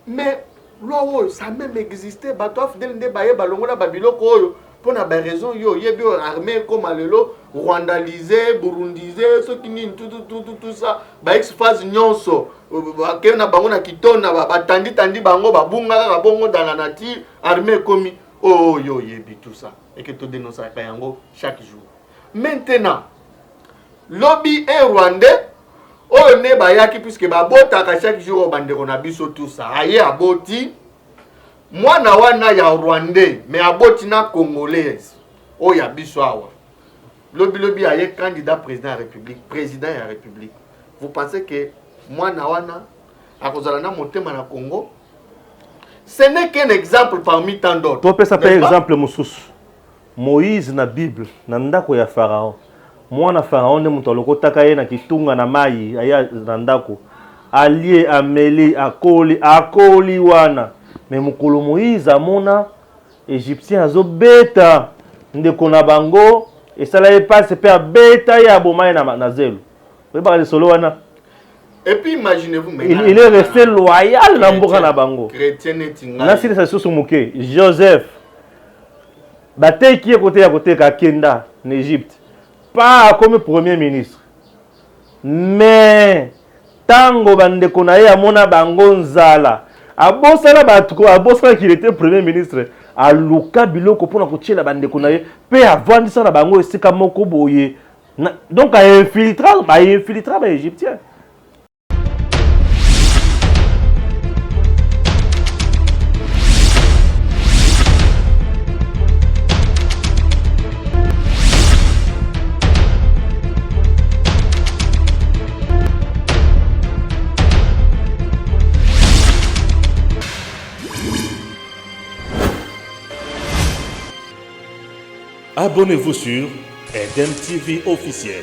mais loi ça a même existé. Bato fidèle nde baye balongola babiloko oyo pour na raison yo yebi armée comme alelo rwandalisé, burundisé, ce qui ni tout ça ba ex-phase nyonso ke na bango na kitona ba tandi bango ba bunga ka bongo dans la nature armée comme oh yo yebi tout ça et que to dénoncer yango chaque jour. Maintenant lobby un Rwandais oyo ne bayaki puisque ba botaka chaque jour bandeko na biso tout ça aye aboti mwana wana ya Rwandais mais aboti na congolaise oyo ya biso awa lobby aye candidat président de la République. Vous pensez que mwana wana akozala na motema na Congo? Ce n'est qu'un exemple parmi tant d'autres. To pesa par exemple mususu Moïse na Bible na ndako ya Pharaon. Mwana Pharaon nde mutu alokotaka ye na kitunga na mai aya na ndako alie ameli akoli wana me mukolo Moïse amona Égyptien azobeta ndeko na bango esala ye passe pe abeta ya bomai na zelo. Weba le solo wana. Et puis imaginez-vous maintenant. Il est resté loyal na mboka na bango. Chrétien etinga. Na sili sa soso muke Joseph bateki côté à côté ka Kenda en Égypte. Pas comme premier ministre. Mais tango bandeko na ye amona bango nzala. Abosala batko abosala qu'il était premier ministre. Aluka biloko pona kotiela bandeko na ye pe avandisa na bango esika moko boye. Donc a infiltrer ba égyptien. Abonnez-vous sur Eden TV officiel.